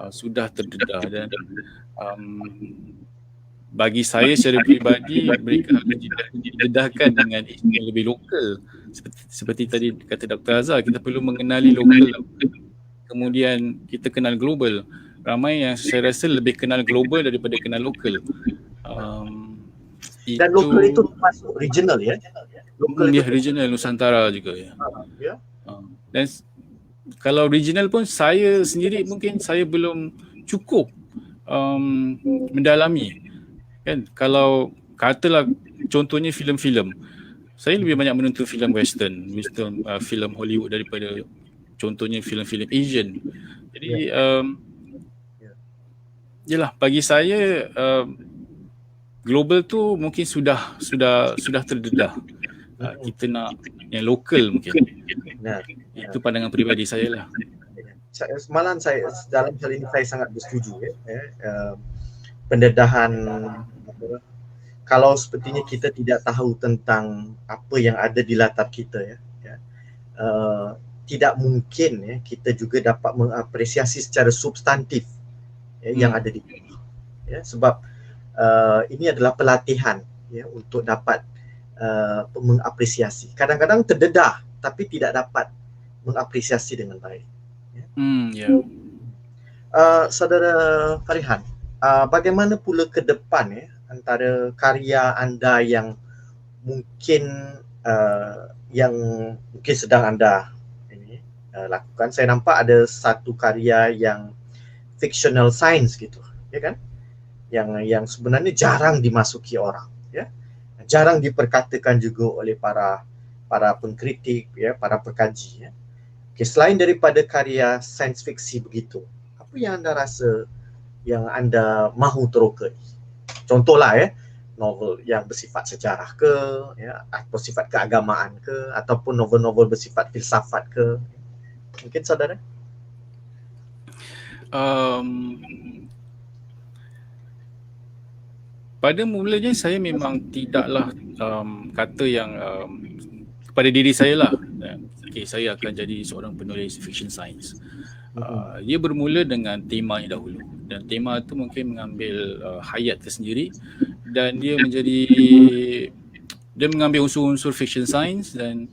sudah terdedah, dan bagi saya secara peribadi mereka harus didedahkan dengan isu yang lebih lokal. Seperti tadi kata Dr. Azhar, kita perlu mengenali lokal, kemudian kita kenal global. Ramai yang saya rasa lebih kenal global daripada kenal lokal. Dan lokal itu termasuk regional, ya? Lokal itu regional, Nusantara juga, ya. Dan kalau regional pun saya sendiri mungkin saya belum cukup mendalami, kan. Kalau katalah contohnya filem-filem, saya lebih banyak menonton filem western, filem Hollywood daripada contohnya filem-filem Asian. Jadi yalah, bagi saya global tu mungkin sudah terdedah. Kita nak yang lokal mungkin. Itu pandangan peribadi saya lah. Semalam saya dalam hal ini saya sangat bersetuju, ya. Pendedahan, kalau sepertinya kita tidak tahu tentang apa yang ada di latar kita, ya, tidak mungkin, ya, kita juga dapat mengapresiasi secara substantif, ya, yang ada di sini, ya, sebab ini adalah pelatihan, ya, untuk dapat mengapresiasi. Kadang-kadang terdedah tapi tidak dapat mengapresiasi dengan baik, ya. Saudara Farihan, bagaimana pula ke depan, ya, antara karya anda yang mungkin sedang anda lakukan? Saya nampak ada satu karya yang fictional science gitu, ya kan, yang sebenarnya jarang dimasuki orang, ya, jarang diperkatakan juga oleh para pengkritik, ya, para pengkaji, ya. Okay, selain daripada karya sains fiksi begitu, apa yang anda rasa yang anda mahu terokai? Contohlah, ya, novel yang bersifat sejarah ke, ya, atau sifat keagamaan ke, ataupun novel-novel bersifat filsafat ke. Mungkin saudara? Pada mulanya saya memang tidaklah kata yang kepada diri saya lah, okay, saya akan jadi seorang penulis fiction science. Ia bermula dengan temanya dahulu, dan tema itu mungkin mengambil hayat tersendiri, dan dia menjadi dia mengambil unsur-unsur fiction science dan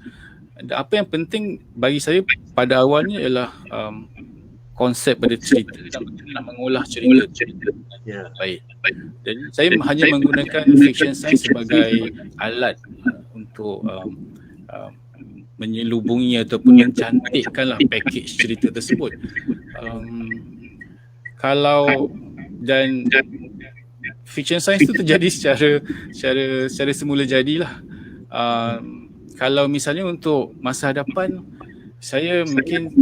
apa yang penting bagi saya pada awalnya ialah konsep pada cerita dan nak mengolah cerita dengan baik. Jadi saya hanya menggunakan fiction science sebagai alat untuk menyelubungi ataupun mencantikkanlah package cerita tersebut. Kalau dan fiction science tu terjadi secara semula jadilah. Kalau misalnya untuk masa hadapan, saya mungkin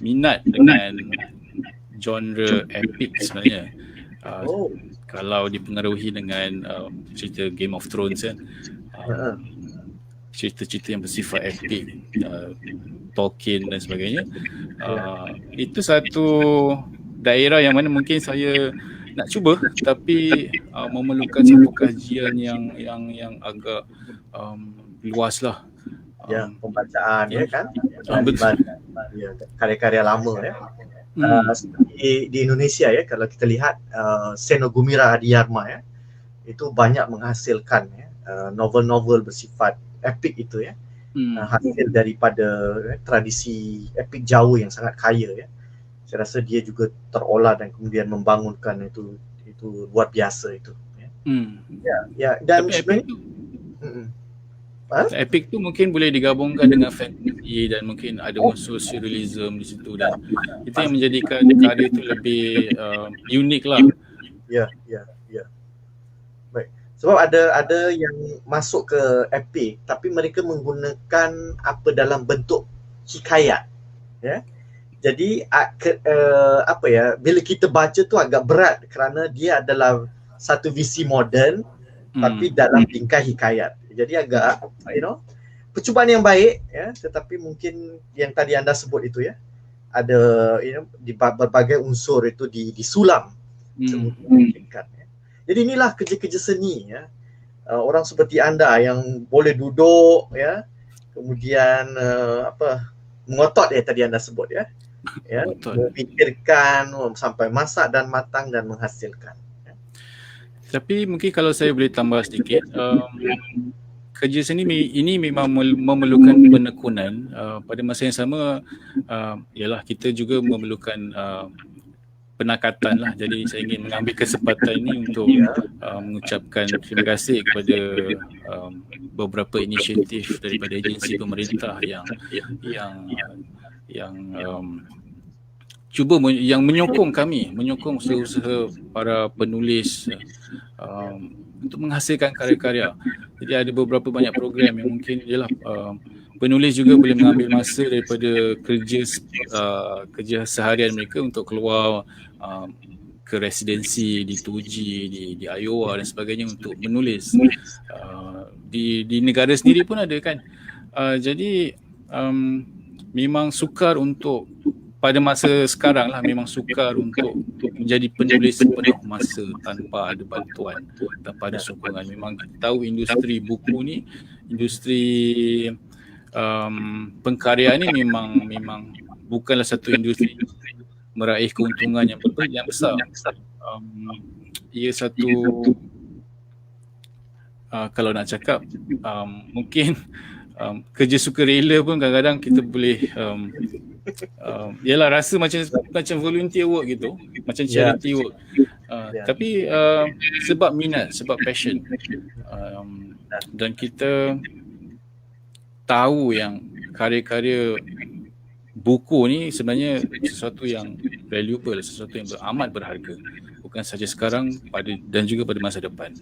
minat dengan genre epic sebenarnya. Kalau dipengaruhi dengan cerita Game of Thrones kan, cerita-cerita yang bersifat epic, Tolkien dan sebagainya, itu satu daerah yang mana mungkin saya nak cuba, tapi memerlukan satu kajian yang agak luas lah. Pembacaan kan, betul. karya-karya lama ya. Seperti di Indonesia ya, kalau kita lihat Seno Gumira Adiyarma ya, itu banyak menghasilkan novel-novel bersifat epik itu ya, hasil daripada tradisi epik Jawa yang sangat kaya ya. Saya rasa dia juga terolah dan kemudian membangunkan itu luar biasa itu ya. Dan sebenarnya epic tu mungkin boleh digabungkan dengan fantasy dan mungkin ada unsur surrealism di situ, dan itu yang menjadikan karya itu lebih unik lah. Ya. Baik. Sebab ada yang masuk ke epic tapi mereka menggunakan apa dalam bentuk hikayat ya. Jadi bila kita baca tu agak berat kerana dia adalah satu visi moden tapi dalam tingkah hikayat. Jadi agak percubaan yang baik ya, tetapi mungkin yang tadi anda sebut itu ya, ada di berbagai unsur itu disulam tingkat ya. Jadi inilah kerja-kerja seni ya. Orang seperti anda yang boleh duduk ya, kemudian mengotot tadi anda sebut ya. Memikirkan sampai masak dan matang dan menghasilkan. Tapi mungkin kalau saya boleh tambah sedikit, kerja seni ini memang memerlukan penekunan. Pada masa yang sama, ialah kita juga memerlukan penakatan lah. Jadi saya ingin mengambil kesempatan ini untuk mengucapkan terima kasih kepada beberapa inisiatif daripada agensi pemerintah yang cuba yang menyokong kami, menyokong usaha-usaha para penulis untuk menghasilkan karya-karya. Jadi ada beberapa banyak program yang mungkin penulis juga boleh mengambil masa daripada kerja seharian mereka untuk keluar ke residensi di Tuji, di Iowa dan sebagainya untuk menulis. Di negara sendiri pun ada kan. Jadi memang sukar untuk pada masa sekarang lah, memang sukar untuk menjadi penulis sepenuh masa tanpa ada bantuan, tanpa ada sokongan. Memang kita tahu industri buku ni, industri pengkaryaan ni memang bukanlah satu industri meraih keuntungan yang besar. Ia satu kalau nak cakap mungkin kerja sukarela pun kadang-kadang kita boleh yalah rasa macam volunteer work gitu, macam charity work. Tapi sebab minat, sebab passion, dan kita tahu yang karya-karya buku ni sebenarnya sesuatu yang valuable, sesuatu yang amat berharga, bukan saja sekarang dan juga pada masa depan.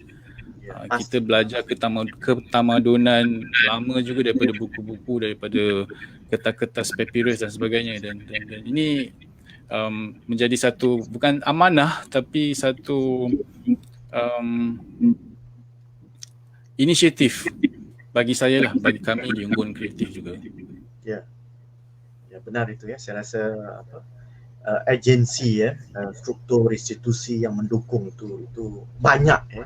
Kita belajar ketamadunan lama juga daripada buku-buku, daripada kertas-kertas papyrus dan sebagainya, dan ini menjadi satu bukan amanah tapi satu inisiatif bagi saya lah, bagi kami di Unggun Kreatif juga. Ya benar itu ya. Saya rasa agensi struktur institusi yang mendukung itu banyak ya.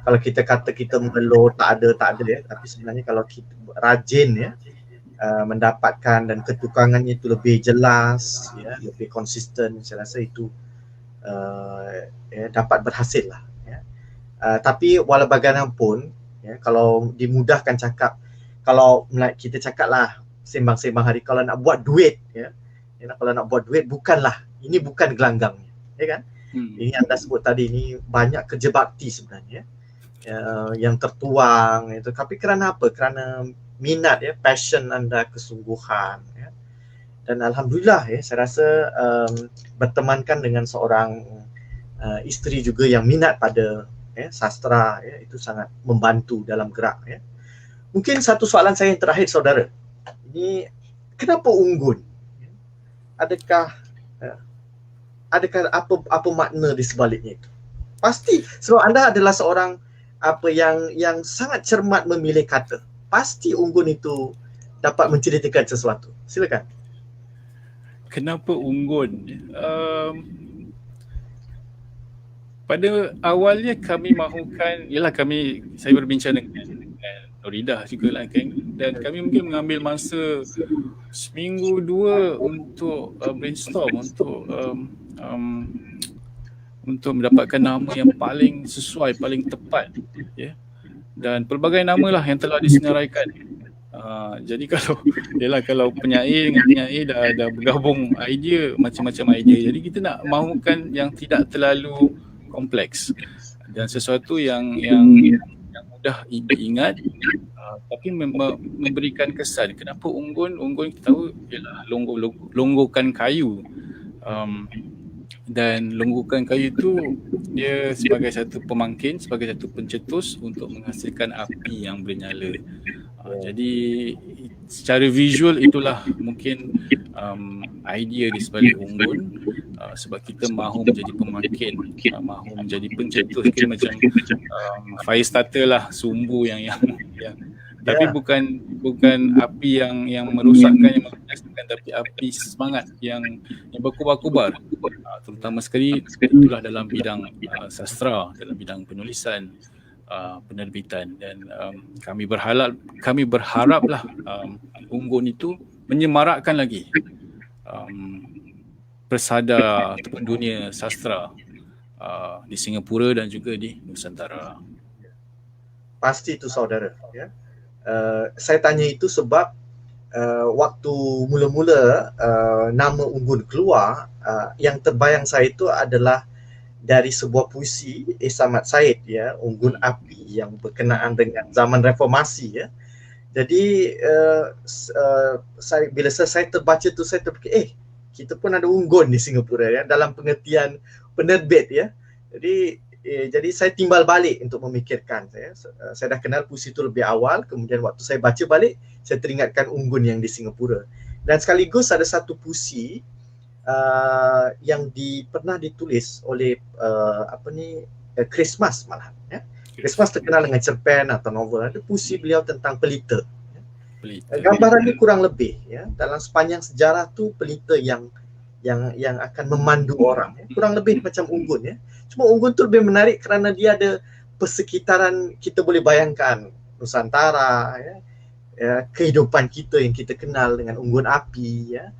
Kalau kita kata kita mengeluh tak ada ya, tapi sebenarnya kalau kita rajin ya mendapatkan dan ketukangannya itu lebih jelas ya, lebih konsisten, saya rasa itu dapat berhasil lah ya. Tapi walau bagaimanapun ya. Kalau dimudahkan cakap, kalau kita cakap lah sembang-sembang hari, kalau nak buat duit ya, kalau nak buat duit bukanlah, ini bukan gelanggangnya, ya kan? Ini anda sebut tadi, ini banyak kerja bakti sebenarnya yang tertuang itu, tapi kerana apa? Kerana minat ya, passion anda, kesungguhan ya. Dan alhamdulillah ya, saya rasa bertemankan dengan seorang isteri juga yang minat pada sastra ya, itu sangat membantu dalam gerak ya. Mungkin satu soalan saya yang terakhir saudara, ini kenapa Unggun? Adakah apa makna di sebaliknya itu? Pasti sebab anda adalah seorang yang sangat cermat memilih kata. Pasti Unggun itu dapat menceritakan sesuatu. Silakan. Kenapa Unggun? Pada awalnya kami mahukan, saya berbincang dengan Noridah juga lah kan, dan kami mungkin mengambil masa seminggu dua untuk brainstorm untuk mendapatkan nama yang paling sesuai, paling tepat ya. Dan pelbagai nama lah yang telah disenaraikan. Jadi kalau penyair dengan penyair dah bergabung idea, macam-macam idea. Jadi kita nak mahukan yang tidak terlalu kompleks dan sesuatu yang mudah diingat, tapi memberikan kesan. Kenapa Unggun? Unggun kita tahu ialah longgokan kayu, dan longgokan kayu itu dia sebagai satu pemangkin, sebagai satu pencetus untuk menghasilkan api yang bernyala. Jadi secara visual itulah mungkin idea di sebalik Unggun, sebab kita mahu menjadi pemangkin, mahu menjadi pencetus, kira macam fire starter lah, sumbu yang tapi bukan api yang merosakkan, yang membinasakan, tapi api semangat yang berkobar-kobar. Terutama sekali itulah dalam bidang sastra, dalam bidang penulisan, penerbitan, dan kami berharaplah Unggun itu menyemarakkan lagi persada ataupun dunia sastra di Singapura dan juga di Nusantara. Pasti itu saudara ya. Saya tanya itu sebab waktu mula-mula nama Unggun keluar, yang terbayang saya itu adalah dari sebuah puisi Samad Said ya, Unggun Api, yang berkenaan dengan zaman reformasi ya. Jadi bila saya terbaca tu, saya terfikir kita pun ada Unggun di Singapura ya, dalam pengertian penerbit ya. Jadi saya timbal balik untuk memikirkan. Saya dah kenal puisi itu lebih awal, kemudian waktu saya baca balik, saya teringatkan Unggun yang di Singapura. Dan sekaligus ada satu puisi yang pernah ditulis oleh Christmas malahan ya. Christmas terkenal dengan cerpen atau novel. Ada puisi beliau tentang pelita. Gambarannya kurang lebih ya, dalam sepanjang sejarah tu pelita yang akan memandu orang ya. Kurang lebih macam Unggun ya. Cuma Unggun tu lebih menarik kerana dia ada persekitaran, kita boleh bayangkan Nusantara ya, kehidupan kita yang kita kenal dengan Unggun Api ya,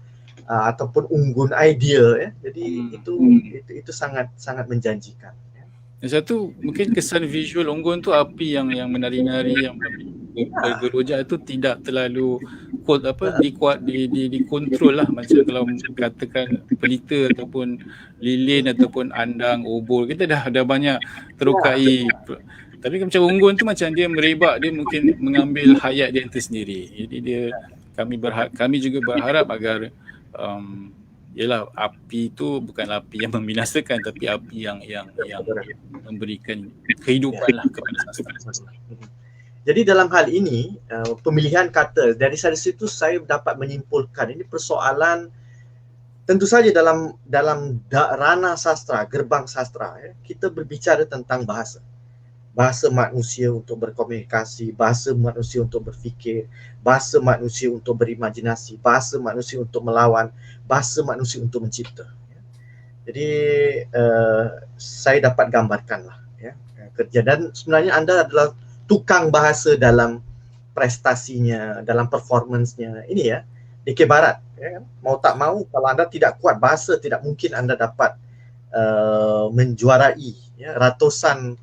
ataupun Unggun Idea ya. Jadi itu sangat menjanjikan ya. Yang satu mungkin kesan visual Unggun tu api yang menari-nari, yang bergeroja itu tidak terlalu dikontrol lah, macam kalau katakan pelita ataupun lilin ataupun andang, obor, kita dah banyak terukai. Tapi macam Unggun tu macam dia merebak, dia mungkin mengambil hayat dia tersendiri. Jadi kami juga berharap agar ialah api itu bukan api yang membinasakan, tapi api yang memberikan kehidupan lah kepada sastra. Jadi dalam hal ini pemilihan kata, dari situ saya dapat menyimpulkan ini persoalan tentu saja dalam ranah sastra, gerbang sastra ya, kita berbicara tentang bahasa manusia untuk berkomunikasi, bahasa manusia untuk berfikir, bahasa manusia untuk berimajinasi, bahasa manusia untuk melawan, bahasa manusia untuk mencipta. Jadi saya dapat gambarkanlah ya, kerja, dan sebenarnya anda adalah tukang bahasa dalam prestasinya, dalam performance-nya ini ya, DK Barat ya. Mau tak mau, kalau anda tidak kuat bahasa, tidak mungkin anda dapat menjuarai ya, ratusan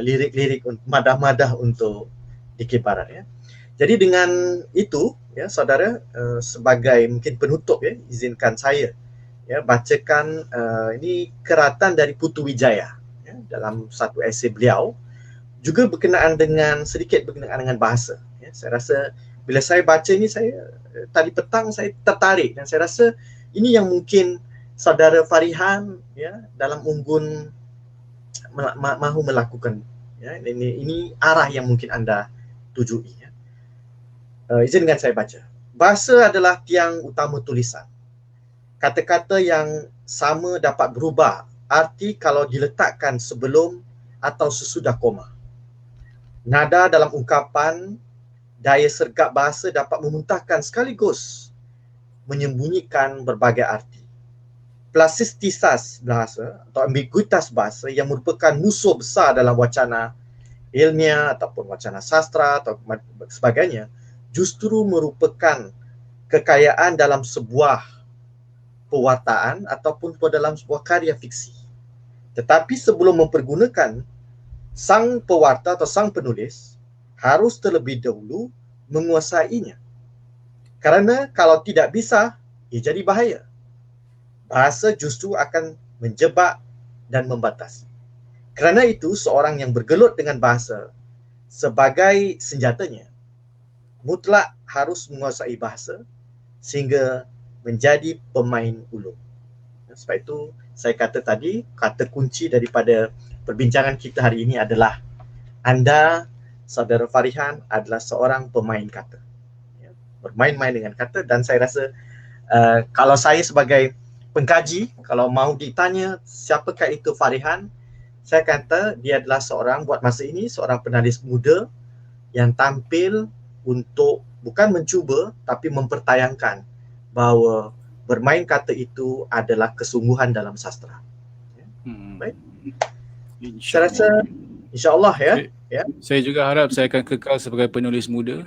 lirik-lirik madah-madah untuk Dikir Barat ya. Jadi dengan itu ya saudara, sebagai mungkin penutup ya, izinkan saya ya bacakan ini keratan dari Putu Wijaya ya, dalam satu esei beliau juga sedikit berkenaan dengan bahasa ya. Saya rasa bila saya baca ini, saya tadi petang saya tertarik dan saya rasa ini yang mungkin saudara Farihan ya dalam unggun mahu melakukan ya. Ini arah yang mungkin anda tujui ya. Izinkan saya baca. Bahasa adalah tiang utama tulisan. Kata-kata yang sama dapat berubah arti kalau diletakkan sebelum atau sesudah koma. Nada dalam ungkapan, daya sergap bahasa dapat memuntahkan sekaligus menyembunyikan berbagai arti. Plastisitas bahasa atau ambiguitas bahasa yang merupakan musuh besar dalam wacana ilmiah ataupun wacana sastra atau sebagainya, justru merupakan kekayaan dalam sebuah pewartaan ataupun dalam sebuah karya fiksi. Tetapi sebelum mempergunakan, sang pewarta atau sang penulis harus terlebih dahulu menguasainya. Kerana kalau tidak bisa, ia jadi bahaya. Bahasa justru akan menjebak dan membatasi. Kerana itu, seorang yang bergelut dengan bahasa sebagai senjatanya mutlak harus menguasai bahasa sehingga menjadi pemain ulung. Sebab itu saya kata tadi, kata kunci daripada perbincangan kita hari ini adalah anda, saudara Farihan, adalah seorang pemain kata. Bermain-main dengan kata, dan saya rasa kalau saya sebagai pengkaji, kalau mahu ditanya siapakah itu Farihan, saya kata dia adalah seorang, buat masa ini, seorang penulis muda yang tampil untuk bukan mencuba tapi mempertayangkan bahawa bermain kata itu adalah kesungguhan dalam sastra. Baik. Saya rasa insya-Allah ya. Saya juga harap saya akan kekal sebagai penulis muda.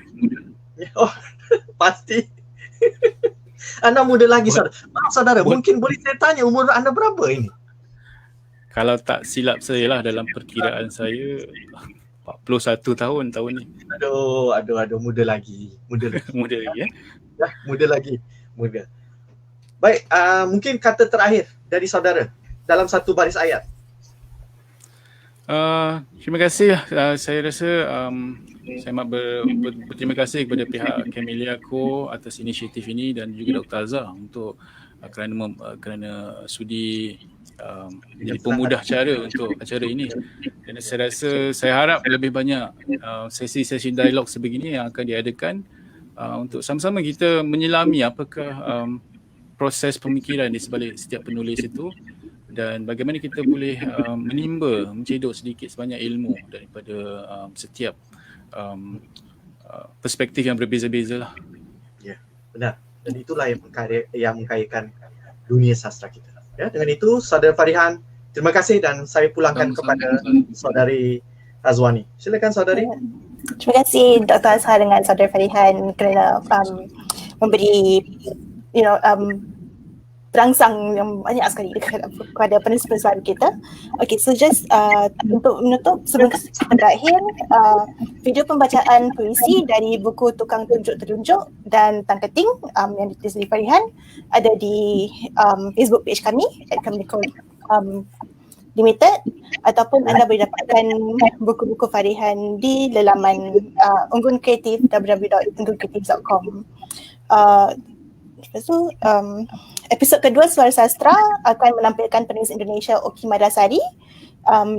Oh, pasti. Anda muda lagi, saudara. Maaf saudara, mungkin boleh saya tanya umur anda berapa ini? Kalau tak silap saya lah, dalam perkiraan saya 41 tahun ni. Aduh, muda lagi. Muda lagi ya. Ya, muda lagi. Muda. Baik, mungkin kata terakhir dari saudara dalam satu baris ayat. Terima kasih. Saya rasa saya berterima kasih kepada pihak Camellia Co atas inisiatif ini dan juga Dr. Azhar untuk kerana sudi jadi pemudah cara untuk acara ini. Dan saya rasa, saya harap lebih banyak sesi-sesi dialog sebegini yang akan diadakan untuk sama-sama kita menyelami apakah proses pemikiran di sebalik setiap penulis itu dan bagaimana kita boleh menimba, mencedok sedikit sebanyak ilmu daripada setiap perspektif yang berbeza-beza lah. Ya, benar. Dan itulah yang mengkayakan dunia sastra kita. Ya, dengan itu, saudara Farihan, terima kasih dan saya pulangkan kepada saudari Azwani. Silakan saudari. Terima kasih Dr. Azhar dengan saudara Farihan kerana memberi terangsang yang banyak sekali kepada penulis-penulis baru kita. Okay, so just untuk menutup, sebelum kita berakhir, video pembacaan puisi dari buku Tukang Tunjuk-Terunjuk dan Tangketing yang ditulis oleh Farihan ada di Facebook page kami @Camellia Limited, ataupun anda boleh dapatkan buku-buku Farihan di laman Unggun Kreatif www.unggunkreatif.com. Lepas tu, episod kedua Suara Sastra akan menampilkan penulis Indonesia Oki Madasari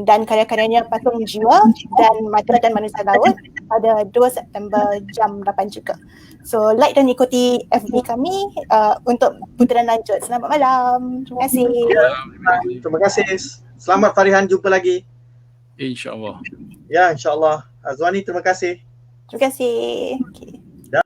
dan karya-karyanya Patung Jiwa dan Mata dan Manusia Laut pada 2 September jam 8 juga. So like dan ikuti FB kami untuk putaran lanjut. Selamat malam. Terima kasih. Terima kasih. Selamat Farihan, jumpa lagi. InsyaAllah. Ya, insyaAllah. Azwani, terima kasih. Terima kasih. Okay.